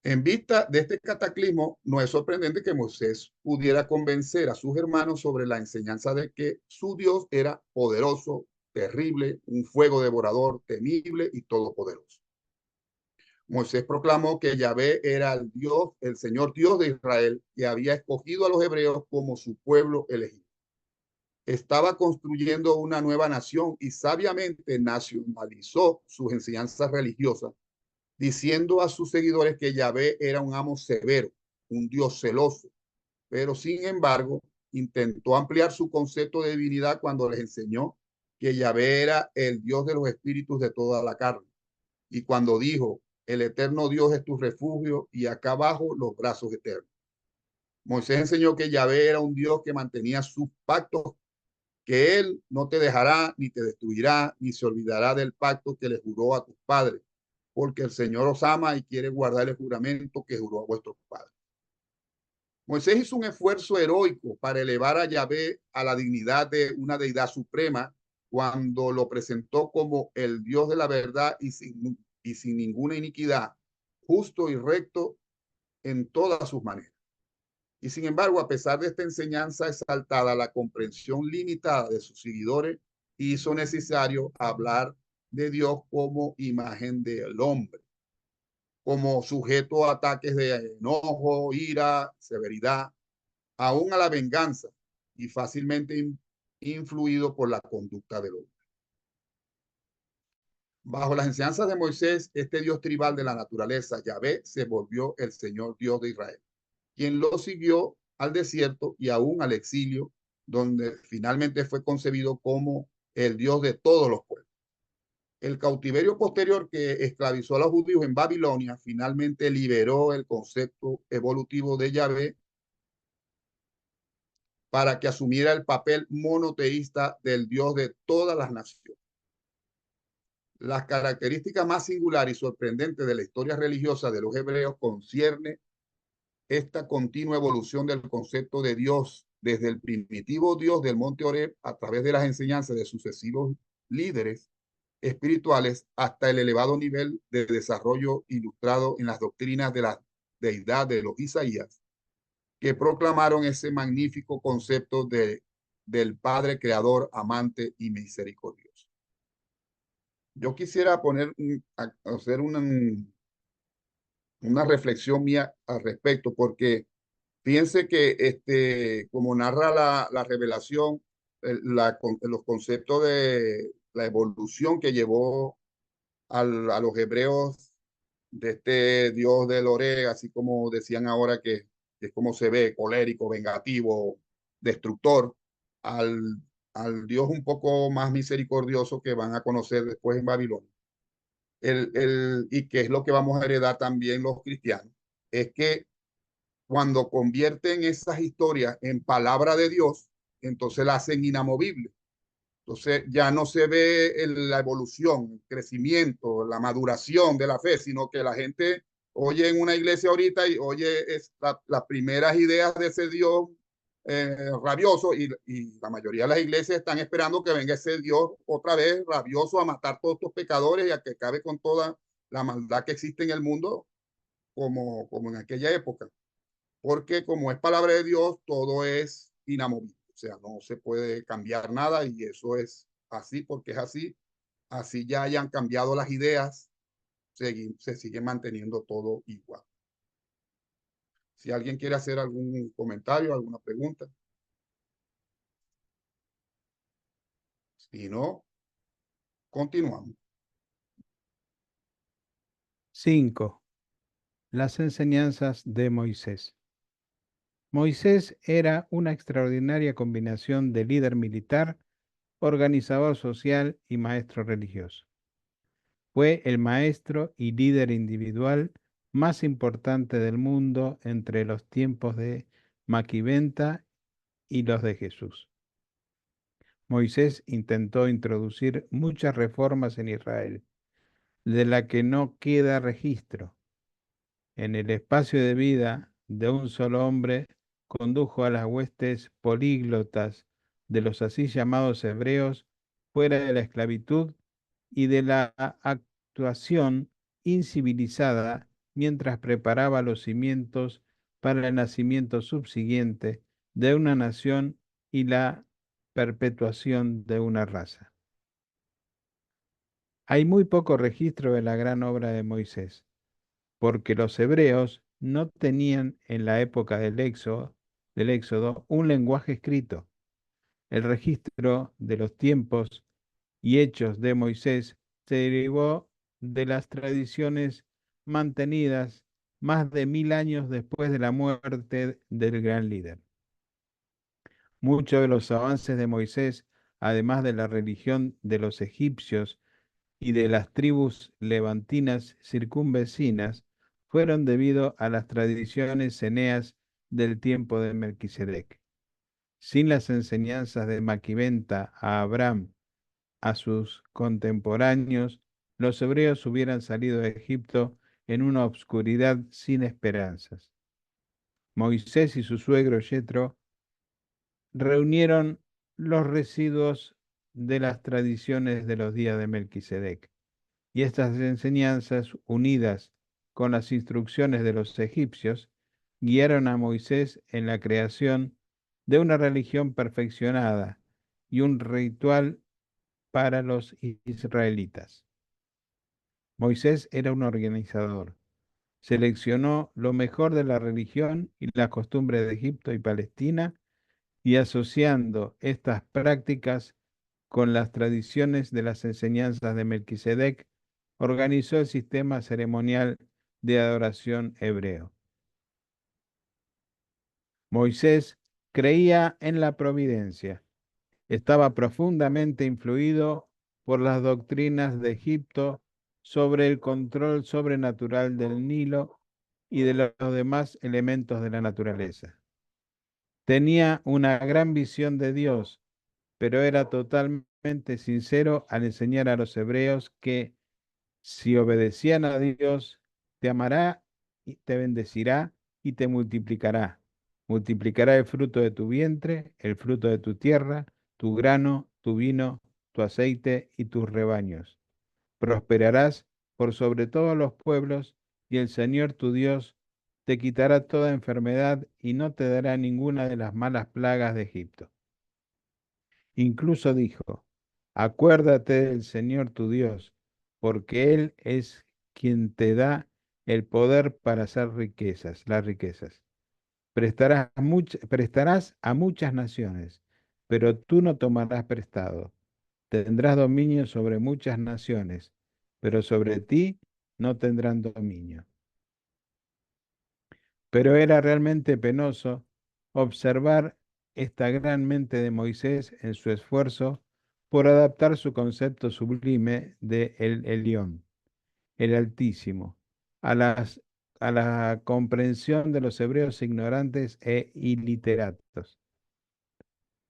En vista de este cataclismo, no es sorprendente que Moisés pudiera convencer a sus hermanos sobre la enseñanza de que su Dios era poderoso, terrible, un fuego devorador, temible y todopoderoso. Moisés proclamó que Yahvé era el Dios, el Señor Dios de Israel, que había escogido a los hebreos como su pueblo elegido. Estaba construyendo una nueva nación y sabiamente nacionalizó sus enseñanzas religiosas, diciendo a sus seguidores que Yahvé era un amo severo, un Dios celoso, pero sin embargo intentó ampliar su concepto de divinidad cuando les enseñó que Yahvé era el Dios de los espíritus de toda la carne. Y cuando dijo, el eterno Dios es tu refugio y acá abajo los brazos eternos. Moisés enseñó que Yahvé era un Dios que mantenía sus pactos, que él no te dejará, ni te destruirá, ni se olvidará del pacto que le juró a tus padres, porque el Señor os ama y quiere guardar el juramento que juró a vuestros padres. Moisés hizo un esfuerzo heroico para elevar a Yahvé a la dignidad de una deidad suprema cuando lo presentó como el Dios de la verdad y sin ninguna iniquidad, justo y recto en todas sus maneras. Y sin embargo, a pesar de esta enseñanza exaltada, la comprensión limitada de sus seguidores hizo necesario hablar de Dios como imagen del hombre, como sujeto a ataques de enojo, ira, severidad, aún a la venganza y fácilmente influido por la conducta del hombre. Bajo las enseñanzas de Moisés, este Dios tribal de la naturaleza, Yahvé, se volvió el Señor Dios de Israel, quien lo siguió al desierto y aún al exilio, donde finalmente fue concebido como el Dios de todos los pueblos. El cautiverio posterior que esclavizó a los judíos en Babilonia finalmente liberó el concepto evolutivo de Yahvé para que asumiera el papel monoteísta del Dios de todas las naciones. Las características más singulares y sorprendentes de la historia religiosa de los hebreos concierne esta continua evolución del concepto de Dios desde el primitivo Dios del monte Oreb a través de las enseñanzas de sucesivos líderes espirituales hasta el elevado nivel de desarrollo ilustrado en las doctrinas de la deidad de los Isaías, que proclamaron ese magnífico concepto del Padre Creador, amante y misericordioso. Yo quisiera hacer una reflexión mía al respecto, porque fíjense que como narra la revelación, los conceptos de la evolución que llevó a los hebreos de este Dios del Oré, así como decían ahora que es como se ve, colérico, vengativo, destructor, al, al Dios un poco más misericordioso que van a conocer después en Babilonia. Y que es lo que vamos a heredar también los cristianos, es que cuando convierten esas historias en palabra de Dios, entonces la hacen inamovible. Entonces ya no se ve la evolución, el crecimiento, la maduración de la fe, sino que la gente oye en una iglesia ahorita y oye las primeras ideas de ese Dios rabioso y la mayoría de las iglesias están esperando que venga ese Dios otra vez rabioso a matar todos estos pecadores y a que acabe con toda la maldad que existe en el mundo como en aquella época. Porque como es palabra de Dios, todo es inamovible. O sea, no se puede cambiar nada y eso es así porque es así. Así ya hayan cambiado las ideas, se sigue manteniendo todo igual. Si alguien quiere hacer algún comentario, alguna pregunta. Si no, continuamos. 5. Las enseñanzas de Moisés. Moisés era una extraordinaria combinación de líder militar, organizador social y maestro religioso. Fue el maestro y líder individual más importante del mundo entre los tiempos de Maquiventa y los de Jesús. Moisés intentó introducir muchas reformas en Israel, de la que no queda registro. En el espacio de vida de un solo hombre, condujo a las huestes políglotas de los así llamados hebreos fuera de la esclavitud y de la actuación incivilizada mientras preparaba los cimientos para el nacimiento subsiguiente de una nación y la perpetuación de una raza. Hay muy poco registro de la gran obra de Moisés, porque los hebreos no tenían en la época del Éxodo un lenguaje escrito. El registro de los tiempos y hechos de Moisés se derivó de las tradiciones mantenidas más de 1000 años después de la muerte del gran líder. Muchos de los avances de Moisés, además de la religión de los egipcios y de las tribus levantinas circunvecinas, fueron debido a las tradiciones eneas del tiempo de Melquisedec. Sin las enseñanzas de Maquiventa a Abraham, a sus contemporáneos, los hebreos hubieran salido de Egipto en una obscuridad sin esperanzas. Moisés y su suegro Yetro reunieron los residuos de las tradiciones de los días de Melquisedec, y estas enseñanzas, unidas con las instrucciones de los egipcios, guiaron a Moisés en la creación de una religión perfeccionada y un ritual para los israelitas. Moisés era un organizador. Seleccionó lo mejor de la religión y las costumbres de Egipto y Palestina y asociando estas prácticas con las tradiciones de las enseñanzas de Melquisedec, organizó el sistema ceremonial de adoración hebreo. Moisés creía en la providencia. Estaba profundamente influido por las doctrinas de Egipto sobre el control sobrenatural del Nilo y de los demás elementos de la naturaleza. Tenía una gran visión de Dios, pero era totalmente realmente sincero al enseñar a los hebreos que si obedecían a Dios, te amará y te bendecirá y te multiplicará. Multiplicará el fruto de tu vientre, el fruto de tu tierra, tu grano, tu vino, tu aceite y tus rebaños. Prosperarás por sobre todos los pueblos y el Señor tu Dios te quitará toda enfermedad y no te dará ninguna de las malas plagas de Egipto. Incluso dijo, acuérdate del Señor tu Dios, porque Él es quien te da el poder para hacer riquezas, las riquezas. Prestarás a muchas naciones, pero tú no tomarás prestado. Tendrás dominio sobre muchas naciones, pero sobre ti no tendrán dominio. Pero era realmente penoso observar esta gran mente de Moisés en su esfuerzo por adaptar su concepto sublime de el Elión, el Altísimo, a a la comprensión de los hebreos ignorantes e iliteratos.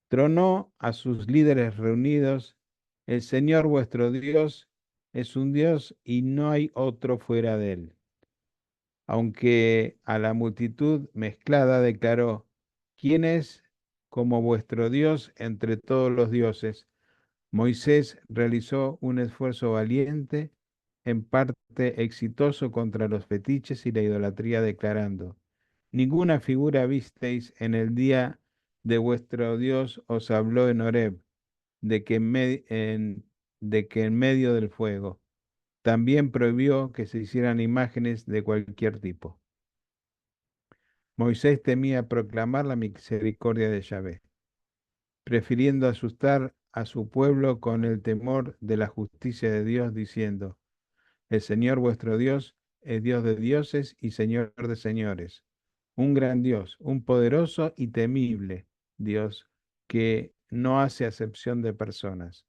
Tronó a sus líderes reunidos, el Señor vuestro Dios es un Dios y no hay otro fuera de él. Aunque a la multitud mezclada declaró, ¿quién es como vuestro Dios entre todos los dioses? Moisés realizó un esfuerzo valiente, en parte exitoso contra los fetiches y la idolatría, declarando, ninguna figura visteis en el día de vuestro Dios os habló en Horeb, de que en medio del fuego. También prohibió que se hicieran imágenes de cualquier tipo. Moisés temía proclamar la misericordia de Yahvé, prefiriendo asustar a su pueblo con el temor de la justicia de Dios, diciendo, el Señor vuestro Dios es Dios de dioses y Señor de señores, un gran Dios, un poderoso y temible Dios que no hace acepción de personas.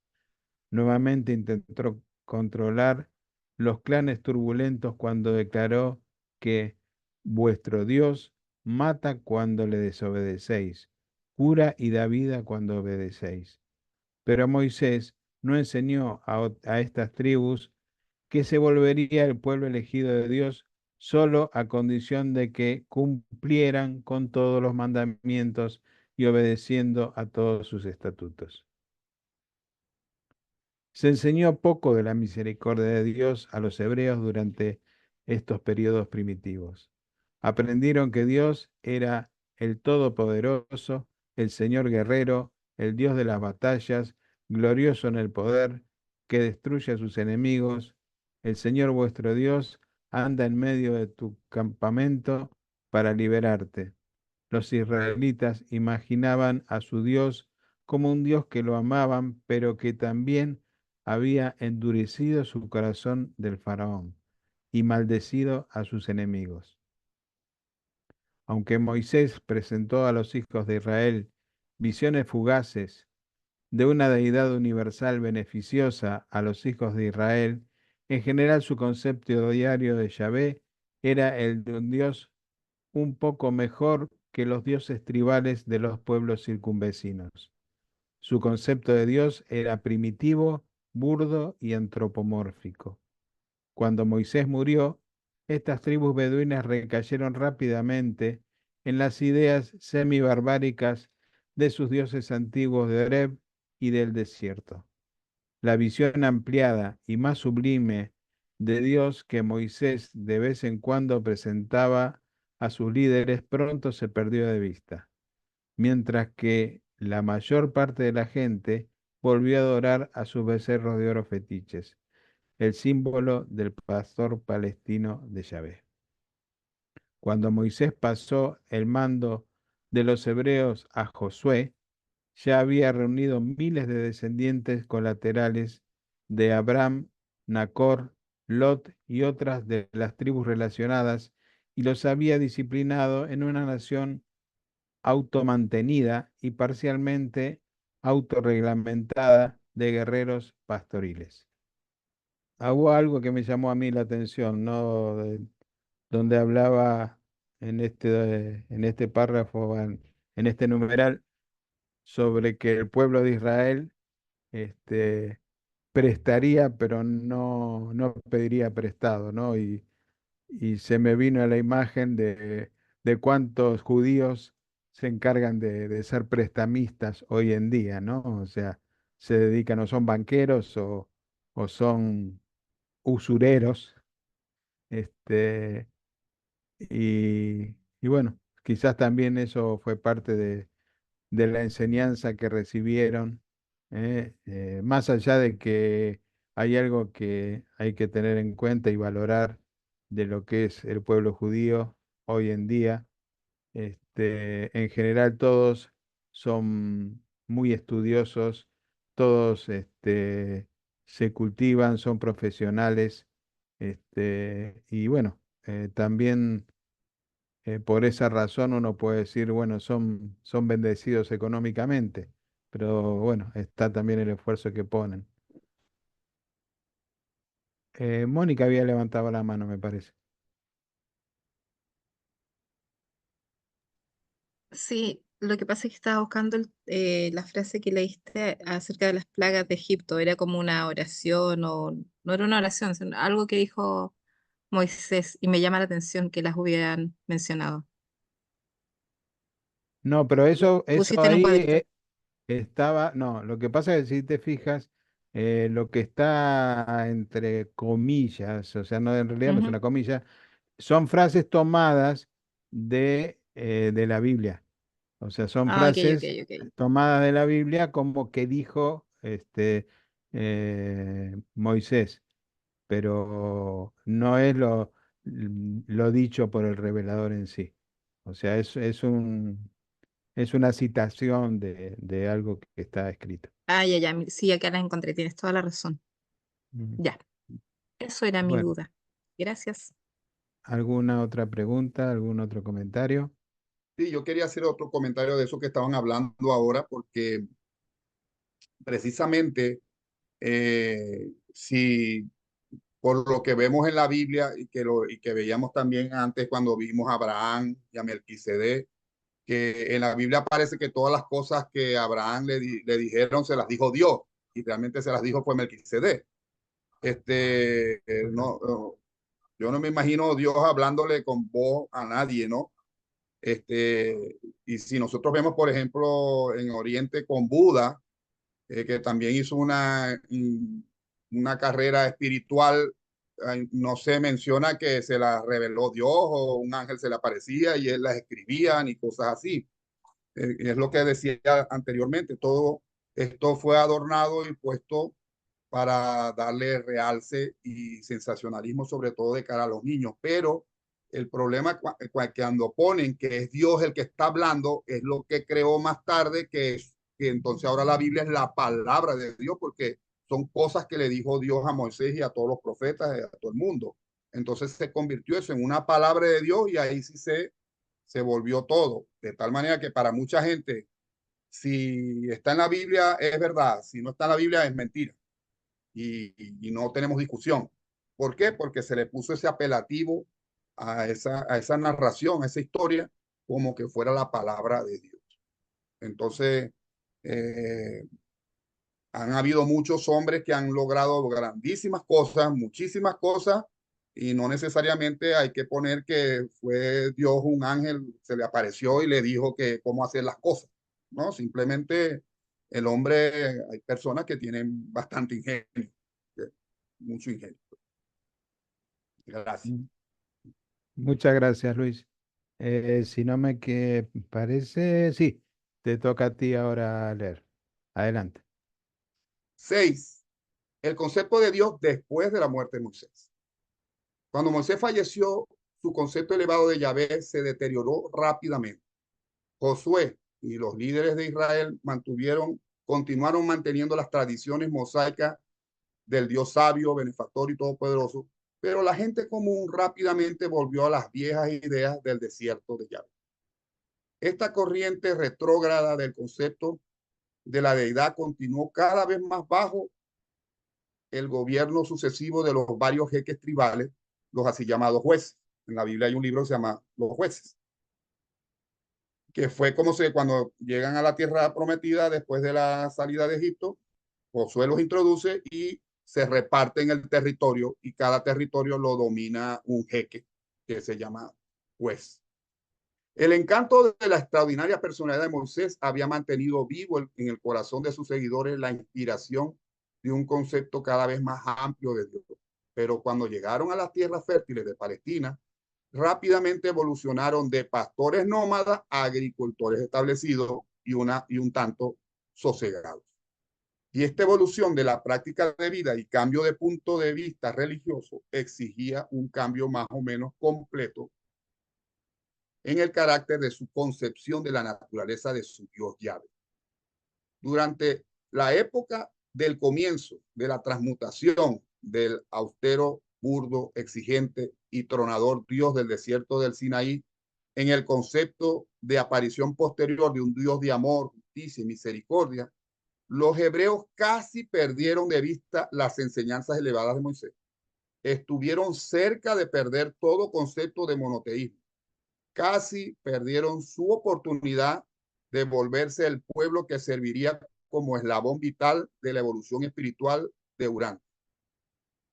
Nuevamente intentó controlar los clanes turbulentos cuando declaró que vuestro Dios mata cuando le desobedecéis, cura y da vida cuando obedecéis. Pero Moisés no enseñó a estas tribus que se volvería el pueblo elegido de Dios solo a condición de que cumplieran con todos los mandamientos y obedeciendo a todos sus estatutos. Se enseñó poco de la misericordia de Dios a los hebreos durante estos periodos primitivos. Aprendieron que Dios era el Todopoderoso, el Señor guerrero, el Dios de las batallas, glorioso en el poder, que destruye a sus enemigos. El Señor vuestro Dios anda en medio de tu campamento para liberarte. Los israelitas imaginaban a su Dios como un Dios que lo amaban, pero que también había endurecido su corazón del faraón y maldecido a sus enemigos. Aunque Moisés presentó a los hijos de Israel visiones fugaces de una deidad universal beneficiosa a los hijos de Israel, en general su concepto diario de Yahvé era el de un Dios un poco mejor que los dioses tribales de los pueblos circunvecinos. Su concepto de Dios era primitivo, burdo y antropomórfico. Cuando Moisés murió, estas tribus beduinas recayeron rápidamente en las ideas semibarbáricas de sus dioses antiguos de Horeb y del desierto. La visión ampliada y más sublime de Dios que Moisés de vez en cuando presentaba a sus líderes pronto se perdió de vista, mientras que la mayor parte de la gente volvió a adorar a sus becerros de oro fetiches, el símbolo del pastor palestino de Yahvé. Cuando Moisés pasó el mando de los hebreos a Josué, ya había reunido miles de descendientes colaterales de Abraham, Nacor, Lot y otras de las tribus relacionadas y los había disciplinado en una nación automantenida y parcialmente autorreglamentada de guerreros pastoriles. Hubo algo que me llamó a mí la atención, ¿no? Donde hablaba en este párrafo, en este numeral, sobre que el pueblo de Israel prestaría, pero no pediría prestado, ¿no? Y se me vino a la imagen de cuántos judíos se encargan de ser prestamistas hoy en día, ¿no? O sea, se dedican o son banqueros o son usureros, este, y bueno, quizás también eso fue parte de la enseñanza que recibieron, más allá de que hay algo que hay que tener en cuenta y valorar de lo que es el pueblo judío hoy en día. En general todos son muy estudiosos, todos se cultivan, son profesionales, y bueno, también por esa razón uno puede decir, bueno, son bendecidos económicamente, pero bueno, está también el esfuerzo que ponen. Mónica había levantado la mano, me parece. Sí, lo que pasa es que estaba buscando la frase que leíste acerca de las plagas de Egipto. Era como una oración o no era una oración, sino algo que dijo Moisés y me llama la atención que las hubieran mencionado. No, pero eso Pusiste en un ahí cuadrito. estaba, no, lo que pasa es que si te fijas, lo que está entre comillas, o sea, no en realidad no es Ujú. una comilla, son frases tomadas de la Biblia. O sea, son Ah, ok, ok, frases ok. tomadas de la Biblia como que dijo Moisés, pero no es lo dicho por el revelador en sí. O sea, es una citación de algo que está escrito. Ah, ya, ya. Sí, acá las encontré. Tienes toda la razón. Ujú. Ya, eso era mi Bueno, duda. Gracias. ¿alguna otra pregunta, algún otro comentario? Sí, yo quería hacer otro comentario de eso que estaban hablando ahora, porque precisamente si por lo que vemos en la Biblia y que veíamos también antes cuando vimos a Abraham y a Melquisedec, que en la Biblia parece que todas las cosas que Abraham le dijeron se las dijo Dios y realmente se las dijo fue Melquisedec. No, yo no me imagino Dios hablándole con voz a nadie, ¿no? Y si nosotros vemos, por ejemplo, en Oriente con Buda, que también hizo una carrera espiritual, no se menciona que se la reveló Dios o un ángel se le aparecía y él las escribía ni cosas así. Es lo que decía anteriormente, todo esto fue adornado y puesto para darle realce y sensacionalismo, sobre todo de cara a los niños. Pero el problema cuando ponen que es Dios el que está hablando es lo que creó más tarde, que entonces ahora la Biblia es la palabra de Dios, porque son cosas que le dijo Dios a Moisés y a todos los profetas y a todo el mundo. Entonces se convirtió eso en una palabra de Dios y ahí sí se volvió todo. De tal manera que para mucha gente, si está en la Biblia es verdad, si no está en la Biblia es mentira y no tenemos discusión. ¿Por qué? Porque se le puso ese apelativo a esa narración, a esa historia, como que fuera la palabra de Dios. Entonces, eh, han habido muchos hombres que han logrado grandísimas cosas, muchísimas cosas, y no necesariamente hay que poner que fue Dios un ángel, se le apareció y le dijo que cómo hacer las cosas, ¿no? Simplemente el hombre, hay personas que tienen bastante ingenio, mucho ingenio. Gracias. Mm. Muchas gracias, Luis. Si no me que parece, sí, te toca a ti ahora leer. Adelante. 6. El concepto de Dios después de la muerte de Moisés. Cuando Moisés falleció, su concepto elevado de Yahvé se deterioró rápidamente. Josué y los líderes de Israel continuaron manteniendo las tradiciones mosaicas del Dios sabio, benefactor y todopoderoso, pero la gente común rápidamente volvió a las viejas ideas del desierto de Yahvé. Esta corriente retrógrada del concepto de la deidad continuó cada vez más bajo el gobierno sucesivo de los varios jeques tribales, los así llamados jueces. En la Biblia hay un libro que se llama Los Jueces, que fue como cuando llegan a la tierra prometida después de la salida de Egipto, Josué los introduce y se reparten el territorio y cada territorio lo domina un jeque que se llama juez. El encanto de la extraordinaria personalidad de Moisés había mantenido vivo en el corazón de sus seguidores la inspiración de un concepto cada vez más amplio de Dios. Pero cuando llegaron a las tierras fértiles de Palestina, rápidamente evolucionaron de pastores nómadas a agricultores establecidos y un tanto sosegados. Y esta evolución de la práctica de vida y cambio de punto de vista religioso exigía un cambio más o menos completo en el carácter de su concepción de la naturaleza de su Dios Yahvé. Durante la época del comienzo de la transmutación del austero, burdo, exigente y tronador Dios del desierto del Sinaí en el concepto de aparición posterior de un Dios de amor, justicia y misericordia, los hebreos casi perdieron de vista las enseñanzas elevadas de Moisés. Estuvieron cerca de perder todo concepto de monoteísmo. Casi perdieron su oportunidad de volverse el pueblo que serviría como eslabón vital de la evolución espiritual de Urán.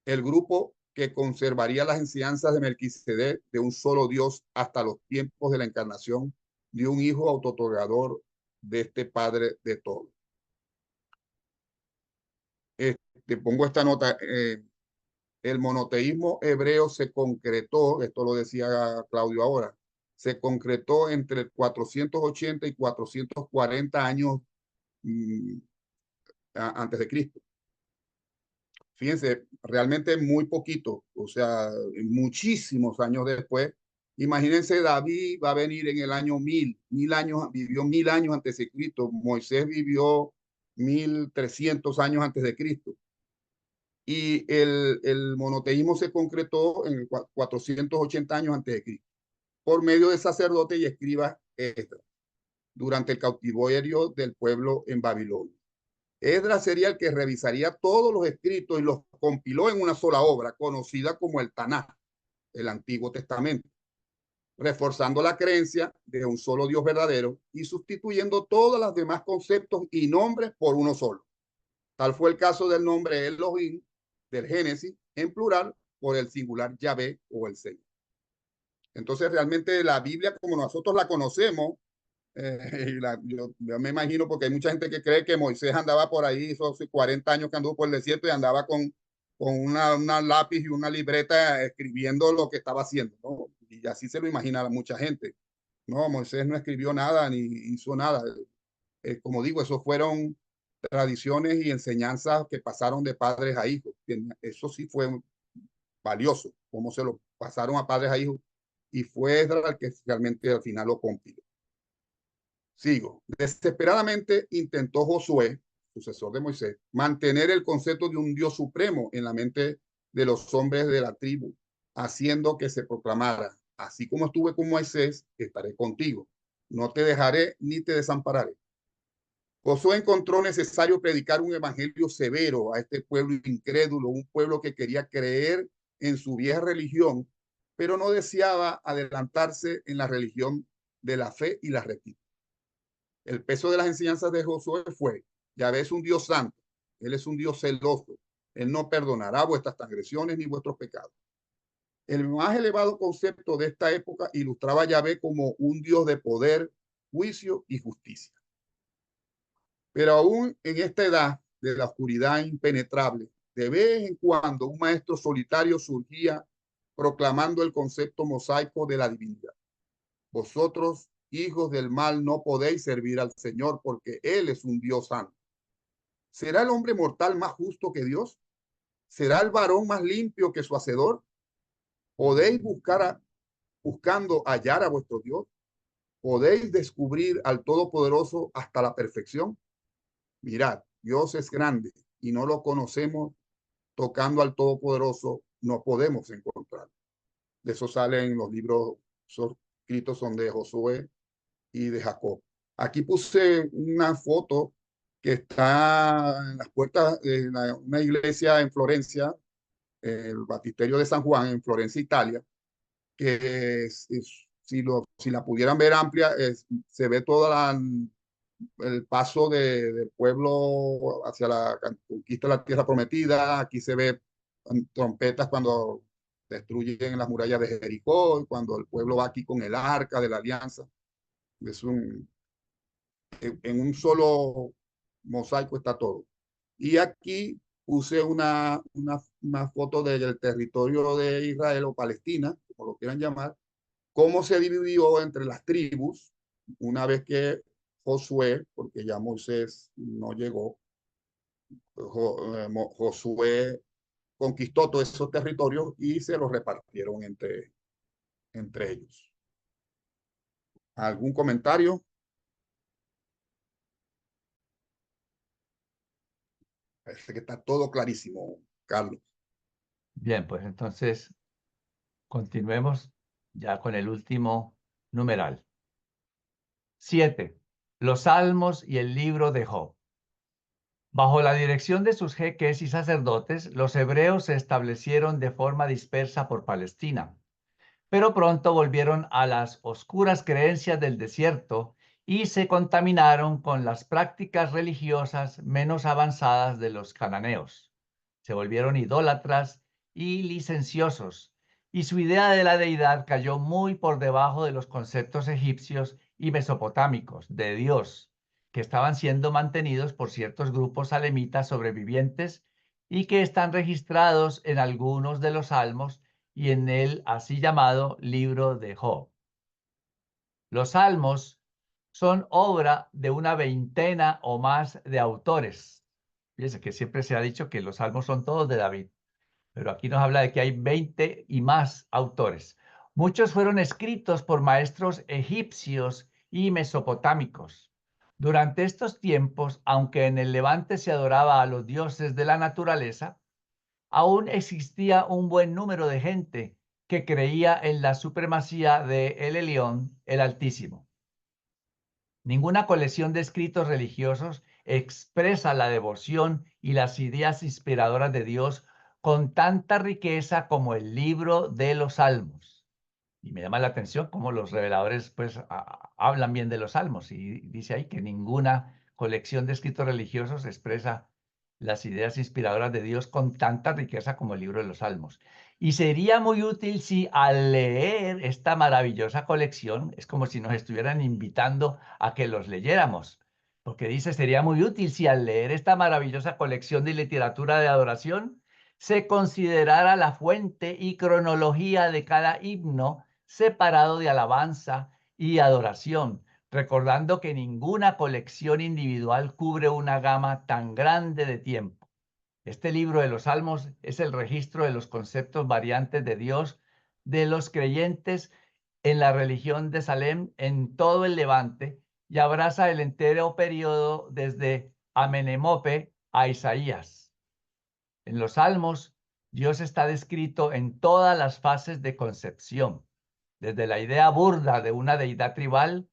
El grupo que conservaría las enseñanzas de Melquisedec de un solo Dios hasta los tiempos de la encarnación de un hijo autootorgador de este Padre de todos. Te pongo esta nota. El monoteísmo hebreo se concretó, esto lo decía Claudio ahora, se concretó entre 480 y 440 años antes de Cristo. Fíjense, realmente muy poquito, o sea, muchísimos años después. Imagínense, David va a venir en el año 1000 años, vivió 1000 años antes de Cristo. Moisés vivió 1300 años antes de Cristo. Y el monoteísmo se concretó en 480 años antes de Cristo por medio de sacerdotes y escribas Esdras durante el cautiverio del pueblo en Babilonia. Esdras sería el que revisaría todos los escritos y los compiló en una sola obra conocida como el Tanaj, el Antiguo Testamento, reforzando la creencia de un solo Dios verdadero y sustituyendo todos los demás conceptos y nombres por uno solo. Tal fue el caso del nombre Elohim del Génesis en plural por el singular Yahvé o el Señor. Entonces realmente la Biblia como nosotros la conocemos, yo me imagino porque hay mucha gente que cree que Moisés andaba por ahí, esos 40 años que anduvo por el desierto y andaba con una lápiz y una libreta escribiendo lo que estaba haciendo, ¿no? Y así se lo imagina mucha gente. No, Moisés no escribió nada ni hizo nada. Como digo, esos fueron tradiciones y enseñanzas que pasaron de padres a hijos. Eso sí fue valioso, cómo se lo pasaron a padres a hijos, y fue Esdras el que realmente al final lo compiló. Sigo. Desesperadamente intentó Josué, sucesor de Moisés, mantener el concepto de un Dios supremo en la mente de los hombres de la tribu, haciendo que se proclamara: así como estuve con Moisés, estaré contigo. No te dejaré ni te desampararé. Josué encontró necesario predicar un evangelio severo a este pueblo incrédulo, un pueblo que quería creer en su vieja religión, pero no deseaba adelantarse en la religión de la fe y la rectitud. El peso de las enseñanzas de Josué fue: Yahvé es un Dios santo, Él es un Dios celoso, Él no perdonará vuestras transgresiones ni vuestros pecados. El más elevado concepto de esta época ilustraba a Yahvé como un Dios de poder, juicio y justicia. Pero aún en esta edad de la oscuridad impenetrable, de vez en cuando un maestro solitario surgía proclamando el concepto mosaico de la divinidad. Vosotros, hijos del mal, no podéis servir al Señor porque Él es un Dios santo. ¿Será el hombre mortal más justo que Dios? ¿Será el varón más limpio que su hacedor? ¿Podéis buscando hallar a vuestro Dios? ¿Podéis descubrir al Todopoderoso hasta la perfección? Mirad, Dios es grande y no lo conocemos. Tocando al Todopoderoso no podemos encontrar. De eso salen los libros escritos son de Josué y de Jacob. Aquí puse una foto que está en las puertas de una iglesia en Florencia, el Baptisterio de San Juan en Florencia, Italia, que si la pudieran ver amplia, se ve toda el paso del pueblo hacia la conquista de la tierra prometida. Aquí se ve trompetas cuando destruyen las murallas de Jericó, y cuando el pueblo va aquí con el arca de la alianza. Es en un solo mosaico está todo. Y aquí puse una foto del territorio de Israel o Palestina, como lo quieran llamar, cómo se dividió entre las tribus una vez que Josué, porque ya Moisés no llegó, Josué conquistó todos esos territorios y se los repartieron entre ellos. ¿Algún comentario? Parece que está todo clarísimo, Carlos. Bien, pues entonces continuemos ya con el último numeral. 7. Los Salmos y el libro de Job. Bajo la dirección de sus jeques y sacerdotes, los hebreos se establecieron de forma dispersa por Palestina, pero pronto volvieron a las oscuras creencias del desierto y se contaminaron con las prácticas religiosas menos avanzadas de los cananeos. Se volvieron idólatras y licenciosos, y su idea de la deidad cayó muy por debajo de los conceptos egipcios y mesopotámicos de Dios, que estaban siendo mantenidos por ciertos grupos salemitas sobrevivientes y que están registrados en algunos de los salmos y en el así llamado libro de Job. Los salmos son obra de una veintena o más de autores. Fíjense que siempre se ha dicho que los salmos son todos de David, pero aquí nos habla de que hay 20 y más autores. Muchos fueron escritos por maestros egipcios y mesopotámicos. Durante estos tiempos, aunque en el Levante se adoraba a los dioses de la naturaleza, aún existía un buen número de gente que creía en la supremacía de El Elyon, el Altísimo. Ninguna colección de escritos religiosos expresa la devoción y las ideas inspiradoras de Dios con tanta riqueza como el libro de los Salmos. Y me llama la atención cómo los reveladores pues hablan bien de los Salmos, y dice ahí que ninguna colección de escritos religiosos expresa las ideas inspiradoras de Dios con tanta riqueza como el libro de los Salmos. Y sería muy útil si al leer esta maravillosa colección, es como si nos estuvieran invitando a que los leyéramos, porque dice, sería muy útil si al leer esta maravillosa colección de literatura de adoración se considerara la fuente y cronología de cada himno separado de alabanza y adoración, recordando que ninguna colección individual cubre una gama tan grande de tiempo. Este libro de los Salmos es el registro de los conceptos variantes de Dios de los creyentes en la religión de Salem en todo el Levante y abraza el entero periodo desde Amenemope a Isaías. En los Salmos, Dios está descrito en todas las fases de concepción, desde la idea burda de una deidad tribal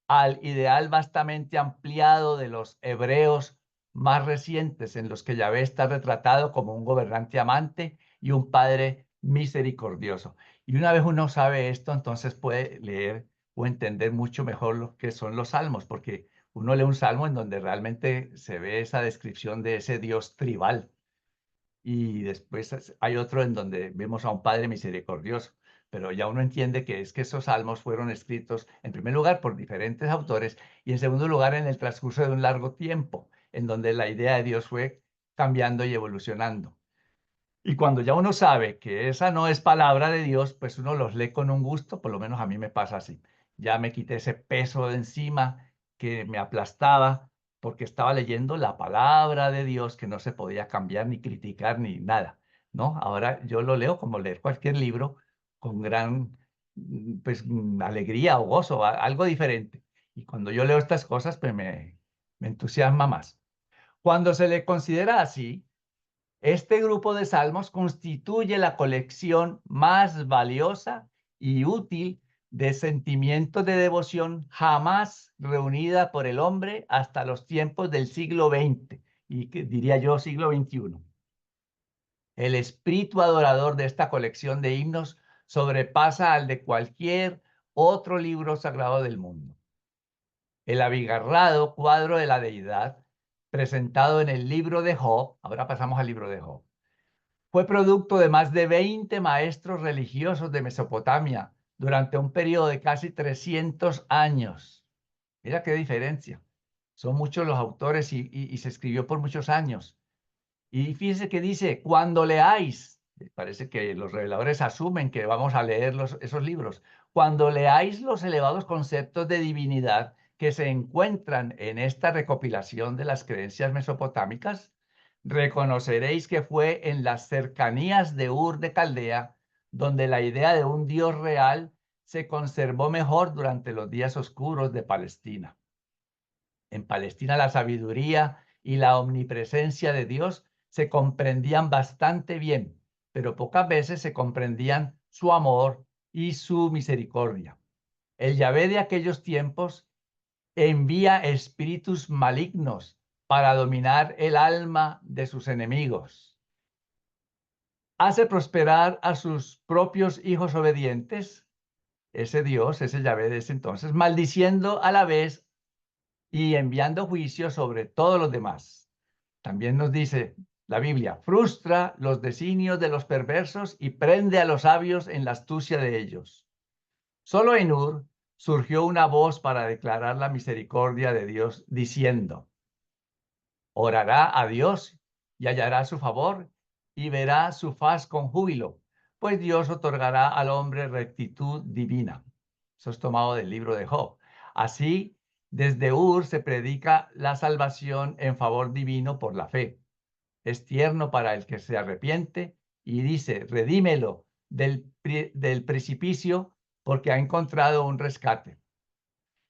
al ideal vastamente ampliado de los hebreos más recientes, en los que Yahvé está retratado como un gobernante amante y un padre misericordioso. Y una vez uno sabe esto, entonces puede leer o entender mucho mejor lo que son los salmos, porque uno lee un salmo en donde realmente se ve esa descripción de ese Dios tribal. Y después hay otro en donde vemos a un Padre misericordioso, pero ya uno entiende que es que esos salmos fueron escritos, en primer lugar, por diferentes autores y en segundo lugar, en el transcurso de un largo tiempo, en donde la idea de Dios fue cambiando y evolucionando. Y cuando ya uno sabe que esa no es palabra de Dios, pues uno los lee con un gusto, por lo menos a mí me pasa así. Ya me quité ese peso de encima que me aplastaba porque estaba leyendo la palabra de Dios que no se podía cambiar ni criticar ni nada, ¿no? Ahora yo lo leo como leer cualquier libro con gran pues, alegría o gozo, algo diferente. Y cuando yo leo estas cosas, pues me entusiasma más. Cuando se le considera así, este grupo de salmos constituye la colección más valiosa y útil de sentimientos de devoción jamás reunida por el hombre hasta los tiempos del siglo XX y diría yo siglo XXI. El espíritu adorador de esta colección de himnos sobrepasa al de cualquier otro libro sagrado del mundo. El abigarrado cuadro de la deidad presentado en el libro de Job, ahora pasamos al libro de Job, fue producto de más de 20 maestros religiosos de Mesopotamia durante un periodo de casi 300 años. Mira qué diferencia. Son muchos los autores y se escribió por muchos años. Y fíjense que dice, cuando leáis, parece que los reveladores asumen que vamos a leer esos libros, cuando leáis los elevados conceptos de divinidad que se encuentran en esta recopilación de las creencias mesopotámicas, reconoceréis que fue en las cercanías de Ur de Caldea donde la idea de un Dios real se conservó mejor durante los días oscuros de Palestina. En Palestina la sabiduría y la omnipresencia de Dios se comprendían bastante bien, pero pocas veces se comprendían su amor y su misericordia. El Yahvé de aquellos tiempos envía espíritus malignos para dominar el alma de sus enemigos. Hace prosperar a sus propios hijos obedientes, ese Dios, ese Yahvé de ese entonces, maldiciendo a la vez y enviando juicio sobre todos los demás. También nos dice la Biblia, frustra los designios de los perversos y prende a los sabios en la astucia de ellos. Solo en Ur surgió una voz para declarar la misericordia de Dios, diciendo, orará a Dios y hallará su favor y verá su faz con júbilo, pues Dios otorgará al hombre rectitud divina. Eso es tomado del libro de Job. Así, desde Ur se predica la salvación en favor divino por la fe. Es tierno para el que se arrepiente y dice, redímelo del precipicio porque ha encontrado un rescate.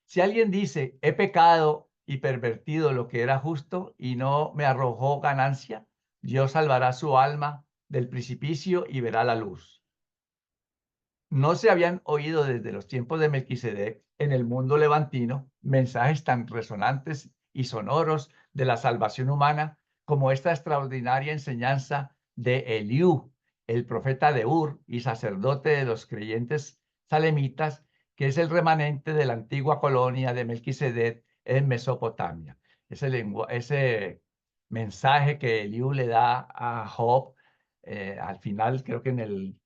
Si alguien dice, he pecado y pervertido lo que era justo y no me arrojó ganancia, Dios salvará su alma del precipicio y verá la luz. No se habían oído desde los tiempos de Melquisedec en el mundo levantino mensajes tan resonantes y sonoros de la salvación humana como esta extraordinaria enseñanza de Eliú, el profeta de Ur y sacerdote de los creyentes salemitas, que es el remanente de la antigua colonia de Melquisedec en Mesopotamia. Ese mensaje que Eliú le da a Job, al final creo que en el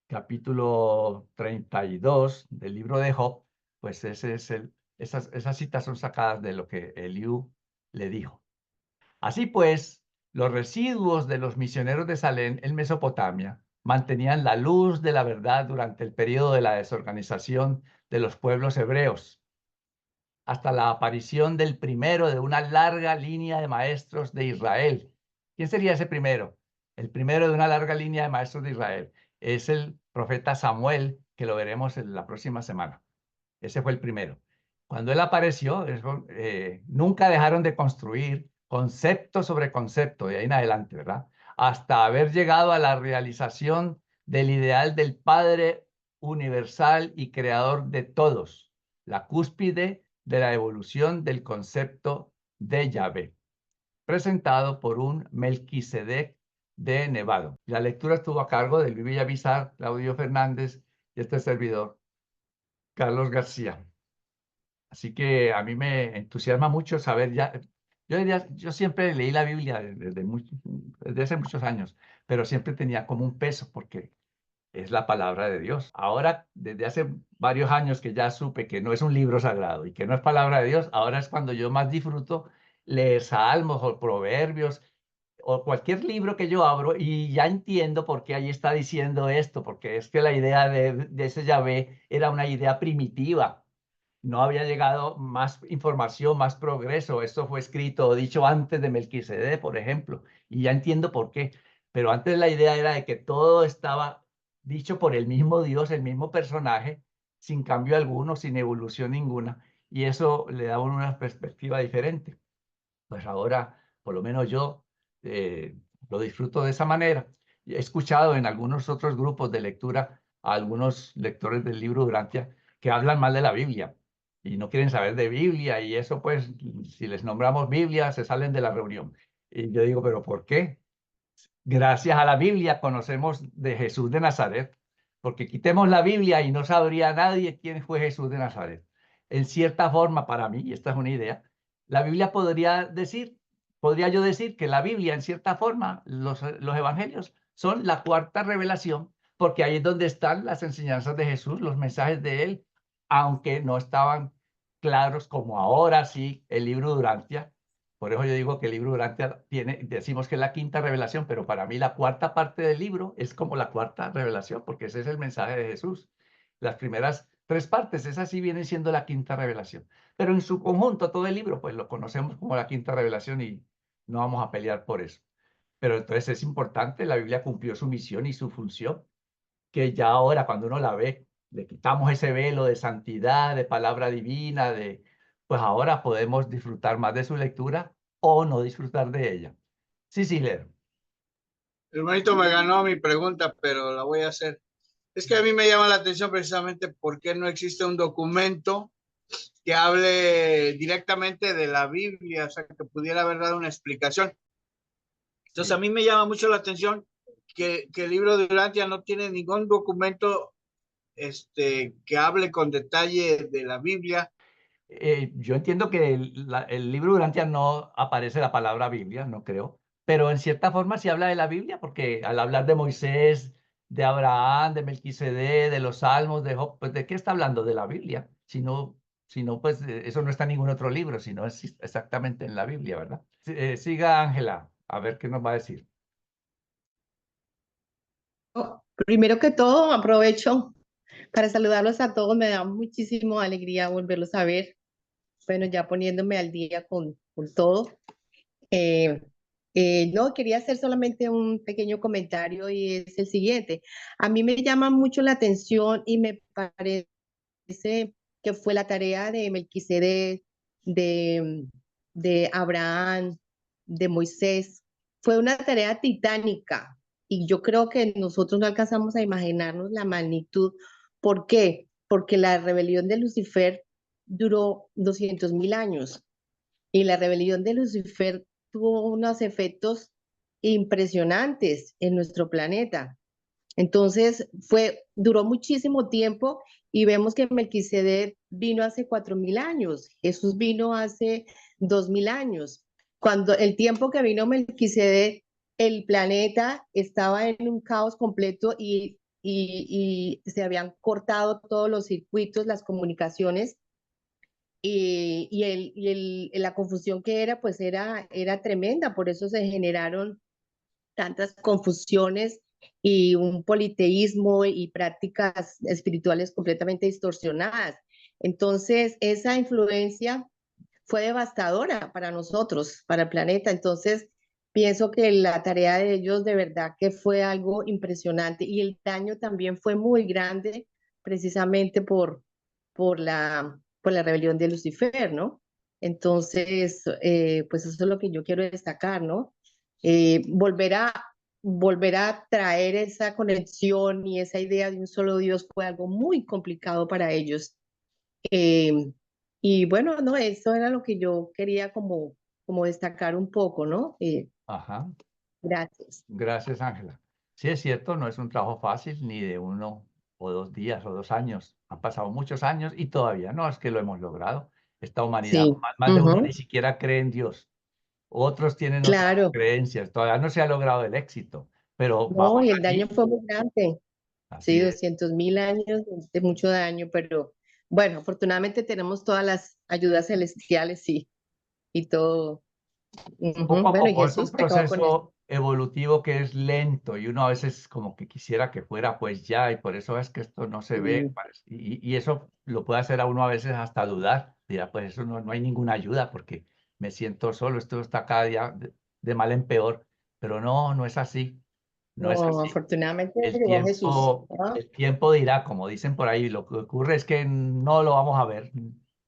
capítulo 32 del libro de Job, pues esas citas son sacadas de lo que Eliú le dijo. Así pues, los residuos de los misioneros de Salem en Mesopotamia mantenían la luz de la verdad durante el periodo de la desorganización de los pueblos hebreos, hasta la aparición del primero de una larga línea de maestros de Israel. ¿Quién sería ese primero? El primero de una larga línea de maestros de Israel es el profeta Samuel, que lo veremos en la próxima semana. Ese fue el primero. Cuando él apareció, nunca dejaron de construir concepto sobre concepto, de ahí en adelante, ¿verdad? Hasta haber llegado a la realización del ideal del Padre universal y creador de todos, la cúspide de la evolución del concepto de Yahvé, presentado por un Melquisedec de Nevado. La lectura estuvo a cargo de Luis Villamizar, Claudio Fernández y este servidor, Carlos García. Así que a mí me entusiasma mucho saber ya. Yo siempre leí la Biblia desde hace muchos años, pero siempre tenía como un peso porque es la palabra de Dios. Ahora, desde hace varios años que ya supe que no es un libro sagrado y que no es palabra de Dios, ahora es cuando yo más disfruto leer salmos o proverbios o cualquier libro que yo abro y ya entiendo por qué ahí está diciendo esto, porque es que la idea de ese Yahvé era una idea primitiva. No había llegado más información, más progreso. Esto fue escrito o dicho antes de Melquisedec, por ejemplo, y ya entiendo por qué. Pero antes la idea era de que todo estaba dicho por el mismo Dios, el mismo personaje, sin cambio alguno, sin evolución ninguna, y eso le daba una perspectiva diferente. Pues ahora, por lo menos yo lo disfruto de esa manera. He escuchado en algunos otros grupos de lectura a algunos lectores del libro Durantia que hablan mal de la Biblia y no quieren saber de Biblia y eso pues, si les nombramos Biblia, se salen de la reunión. Y yo digo, ¿pero por qué? Gracias a la Biblia conocemos de Jesús de Nazaret, porque quitemos la Biblia y no sabría nadie quién fue Jesús de Nazaret. en cierta forma para mí, y esta es una idea, la Biblia podría yo decir que la Biblia en cierta forma, los evangelios son la cuarta revelación, porque ahí es donde están las enseñanzas de Jesús, los mensajes de él, aunque no estaban claros como ahora sí el libro Durantia. Por eso yo digo que el libro Durantia decimos que es la quinta revelación, pero para mí la cuarta parte del libro es como la cuarta revelación, porque ese es el mensaje de Jesús. Las primeras tres partes, esas sí vienen siendo la quinta revelación. Pero en su conjunto, todo el libro, pues lo conocemos como la quinta revelación y no vamos a pelear por eso. Pero entonces es importante, la Biblia cumplió su misión y su función, que ya ahora cuando uno la ve, le quitamos ese velo de santidad, de palabra divina, pues ahora podemos disfrutar más de su lectura o no disfrutar de ella. Sí, sí, Lero. El hermanito me ganó mi pregunta, pero la voy a hacer. Es que a mí me llama la atención precisamente por qué no existe un documento que hable directamente de la Biblia, o sea, que pudiera haber dado una explicación. Entonces, a mí me llama mucho la atención que el libro de Durantia no tiene ningún documento que hable con detalle de la Biblia. Yo entiendo que el libro Durantia no aparece la palabra Biblia, no creo, pero en cierta forma sí habla de la Biblia, porque al hablar de Moisés, de Abraham, de Melquisedec, de los Salmos, de Job, pues ¿de qué está hablando? De la Biblia. Si no, pues eso no está en ningún otro libro, sino es exactamente en la Biblia, ¿verdad? Siga Ángela, a ver qué nos va a decir. Primero que todo, aprovecho para saludarlos a todos. Me da muchísima alegría volverlos a ver. Bueno, ya poniéndome al día con todo. Eh, no, quería hacer solamente un pequeño comentario y es el siguiente. A mí me llama mucho la atención y me parece que fue la tarea de Melquisedec, de Abraham, de Moisés. Fue una tarea titánica y yo creo que nosotros no alcanzamos a imaginarnos la magnitud. ¿Por qué? Porque la rebelión de Lucifer duró 200.000 años y la rebelión de Lucifer tuvo unos efectos impresionantes en nuestro planeta. Entonces duró muchísimo tiempo y vemos que Melquisedec vino hace 4.000 años, Jesús vino hace 2.000 años. Cuando el tiempo que vino Melquisedec, el planeta estaba en un caos completo y se habían cortado todos los circuitos, las comunicaciones la confusión que era, pues era tremenda, por eso se generaron tantas confusiones y un politeísmo y prácticas espirituales completamente distorsionadas. Entonces, esa influencia fue devastadora para nosotros, para el planeta. Entonces, pienso que la tarea de ellos de verdad que fue algo impresionante y el daño también fue muy grande precisamente por la rebelión de Lucifer, ¿no? Entonces, pues eso es lo que yo quiero destacar, ¿no? Volver a traer esa conexión y esa idea de un solo Dios fue algo muy complicado para ellos. Y bueno, no, eso era lo que yo quería como destacar un poco, ¿no? Ajá. Gracias. Gracias, Ángela. Sí, es cierto, no es un trabajo fácil, ni de 1 o 2 días o 2 años. Han pasado muchos años y todavía no es que lo hemos logrado. Esta humanidad, Sí, más de uno ni siquiera cree en Dios. Otros tienen otras claro. creencias. Todavía no se ha logrado el éxito, pero No, vamos y el daño allí. fue muy grande. Sí, Así es. 200.000 años de mucho daño, pero bueno, afortunadamente tenemos todas las ayudas celestiales y todo. Poco a Bueno, y poco, es un Jesús pecó con eso. proceso evolutivo que es lento y uno a veces como que quisiera que fuera pues ya y por eso es que esto no se ve y eso lo puede hacer a uno a veces hasta dudar, dirá pues eso no hay ninguna ayuda porque me siento solo, esto está cada día de mal en peor, pero no es así, no es No, así. afortunadamente llegó Jesús. ¿Ah? El tiempo dirá, como dicen por ahí, lo que ocurre es que no lo vamos a ver,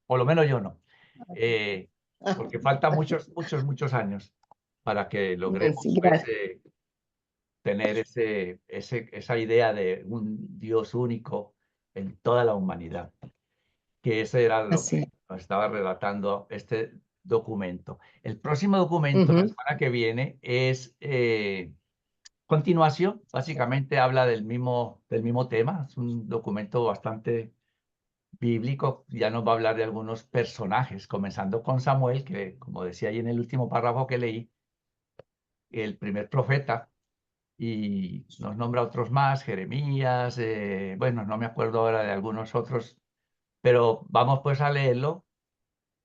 por lo menos yo no, eh, porque falta muchos años para que Sí, logremos pues, gracias. tener esa idea de un Dios único en toda la humanidad, que ese era lo Así. que nos estaba relatando este documento. El próximo documento, la Ujú. semana que viene, es continuación, básicamente habla del mismo tema, es un documento bíblico ya nos va a hablar de algunos personajes, comenzando con Samuel, que como decía ahí en el último párrafo que leí, el primer profeta, y nos nombra otros más, Jeremías, bueno, no me acuerdo ahora de algunos otros, pero vamos pues a leerlo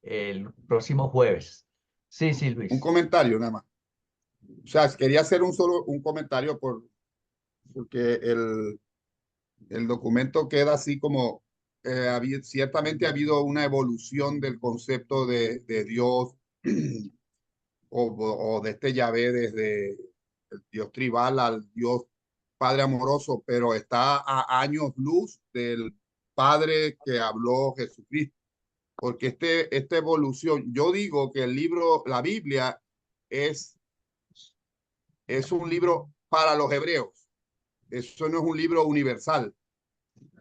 el próximo jueves. Sí, sí, Un Luis. comentario nada más. O sea, quería hacer un comentario porque el documento queda así como, ciertamente ha habido una evolución del concepto de Dios o de este Yahvé desde el Dios tribal al Dios Padre amoroso, pero está a años luz del Padre que habló Jesucristo. Porque esta evolución, yo digo que el libro, la Biblia, es un libro para los hebreos. Eso no es un libro universal.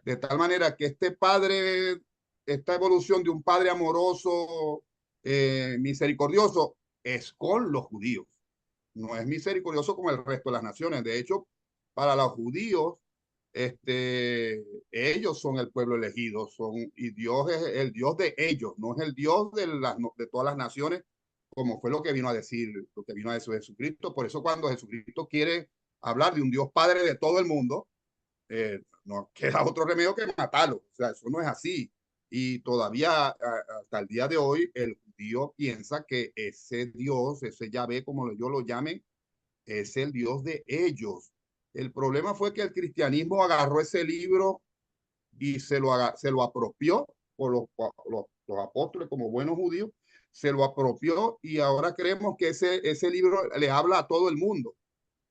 De tal manera que este padre, esta evolución de un padre amoroso, misericordioso, es con los judíos. No es misericordioso como el resto de las naciones. De hecho, para los judíos, ellos son el pueblo elegido, y Dios es el Dios de ellos, no es el Dios de todas las naciones, como fue lo que vino a decir Jesucristo. Por eso cuando Jesucristo quiere hablar de un Dios Padre de todo el mundo, no queda otro remedio que matarlo. O sea, eso no es así. Y todavía hasta el día de hoy, el judío piensa que ese Dios, ese Yahvé, como yo lo llame, es el Dios de ellos. El problema fue que el cristianismo agarró ese libro y se lo apropió por los apóstoles como buenos judíos, se lo apropió y ahora creemos que ese libro le habla a todo el mundo.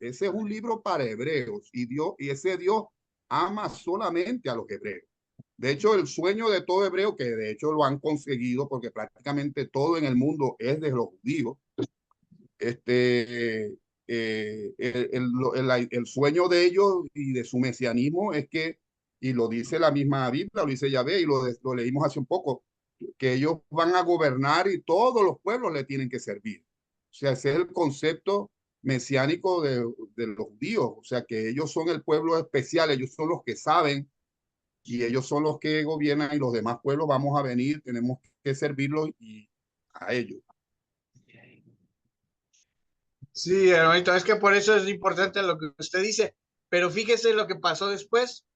Ese es un libro para hebreos y ese Dios ama solamente a los hebreos. De hecho, el sueño de todo hebreo, que de hecho lo han conseguido porque prácticamente todo en el mundo es de los judíos, el sueño de ellos y de su mesianismo es que, y lo dice la misma Biblia, lo dice Yahvé, y lo leímos hace un poco, que ellos van a gobernar y todos los pueblos le tienen que servir. O sea, ese es el concepto mesiánico de los judíos, o sea, que ellos son el pueblo especial, ellos son los que saben y ellos son los que gobiernan y los demás pueblos vamos a venir, tenemos que servirlos y a ellos. Sí, hermanito, es que por eso es importante lo que usted dice, pero fíjese lo que pasó después.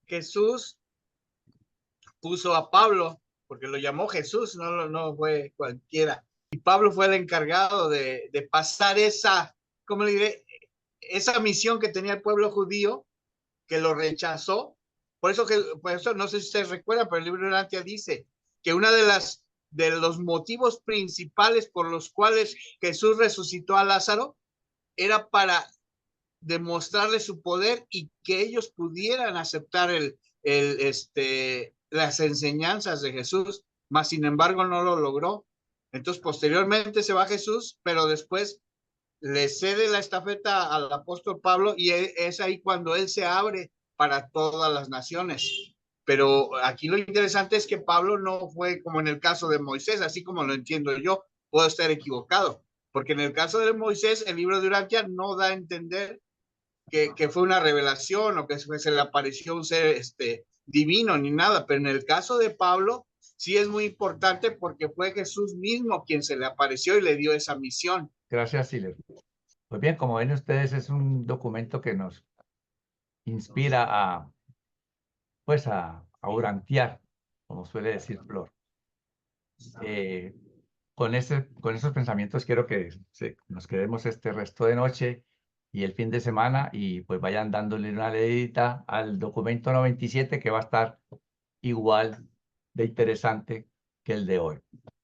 Jesús puso a Pablo, porque lo llamó Jesús, no fue cualquiera, y Pablo fue el encargado de pasar ¿cómo le diré? Esa misión que tenía el pueblo judío, que lo rechazó. Por eso no sé si ustedes recuerdan, pero el libro de Urantia dice que una de los motivos principales por los cuales Jesús resucitó a Lázaro era para demostrarle su poder y que ellos pudieran aceptar las enseñanzas de Jesús, mas sin embargo no lo logró. Entonces posteriormente se va Jesús, pero después le cede la estafeta al apóstol Pablo y es ahí cuando él se abre para todas las naciones. Pero aquí lo interesante es que Pablo no fue como en el caso de Moisés, así como lo entiendo yo, puedo estar equivocado, porque en el caso de Moisés, el libro de Urantia no da a entender que fue una revelación o que se le apareció un ser divino ni nada, pero en el caso de Pablo sí es muy importante porque fue Jesús mismo quien se le apareció y le dio esa misión. Gracias, Siler. Pues bien, como ven ustedes, es un documento que nos inspira a urantiar, como suele decir Flor. Con esos pensamientos quiero que nos quedemos este resto de noche y el fin de semana y pues vayan dándole una leidita al documento 97 que va a estar igual de interesante que el de hoy.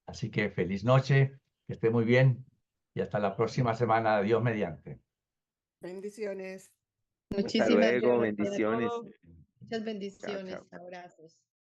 Así que feliz noche, que esté muy bien y hasta la próxima semana. Dios mediante. Bendiciones. Muchísimas luego, gracias. bendiciones. Muchas bendiciones, chao. abrazos.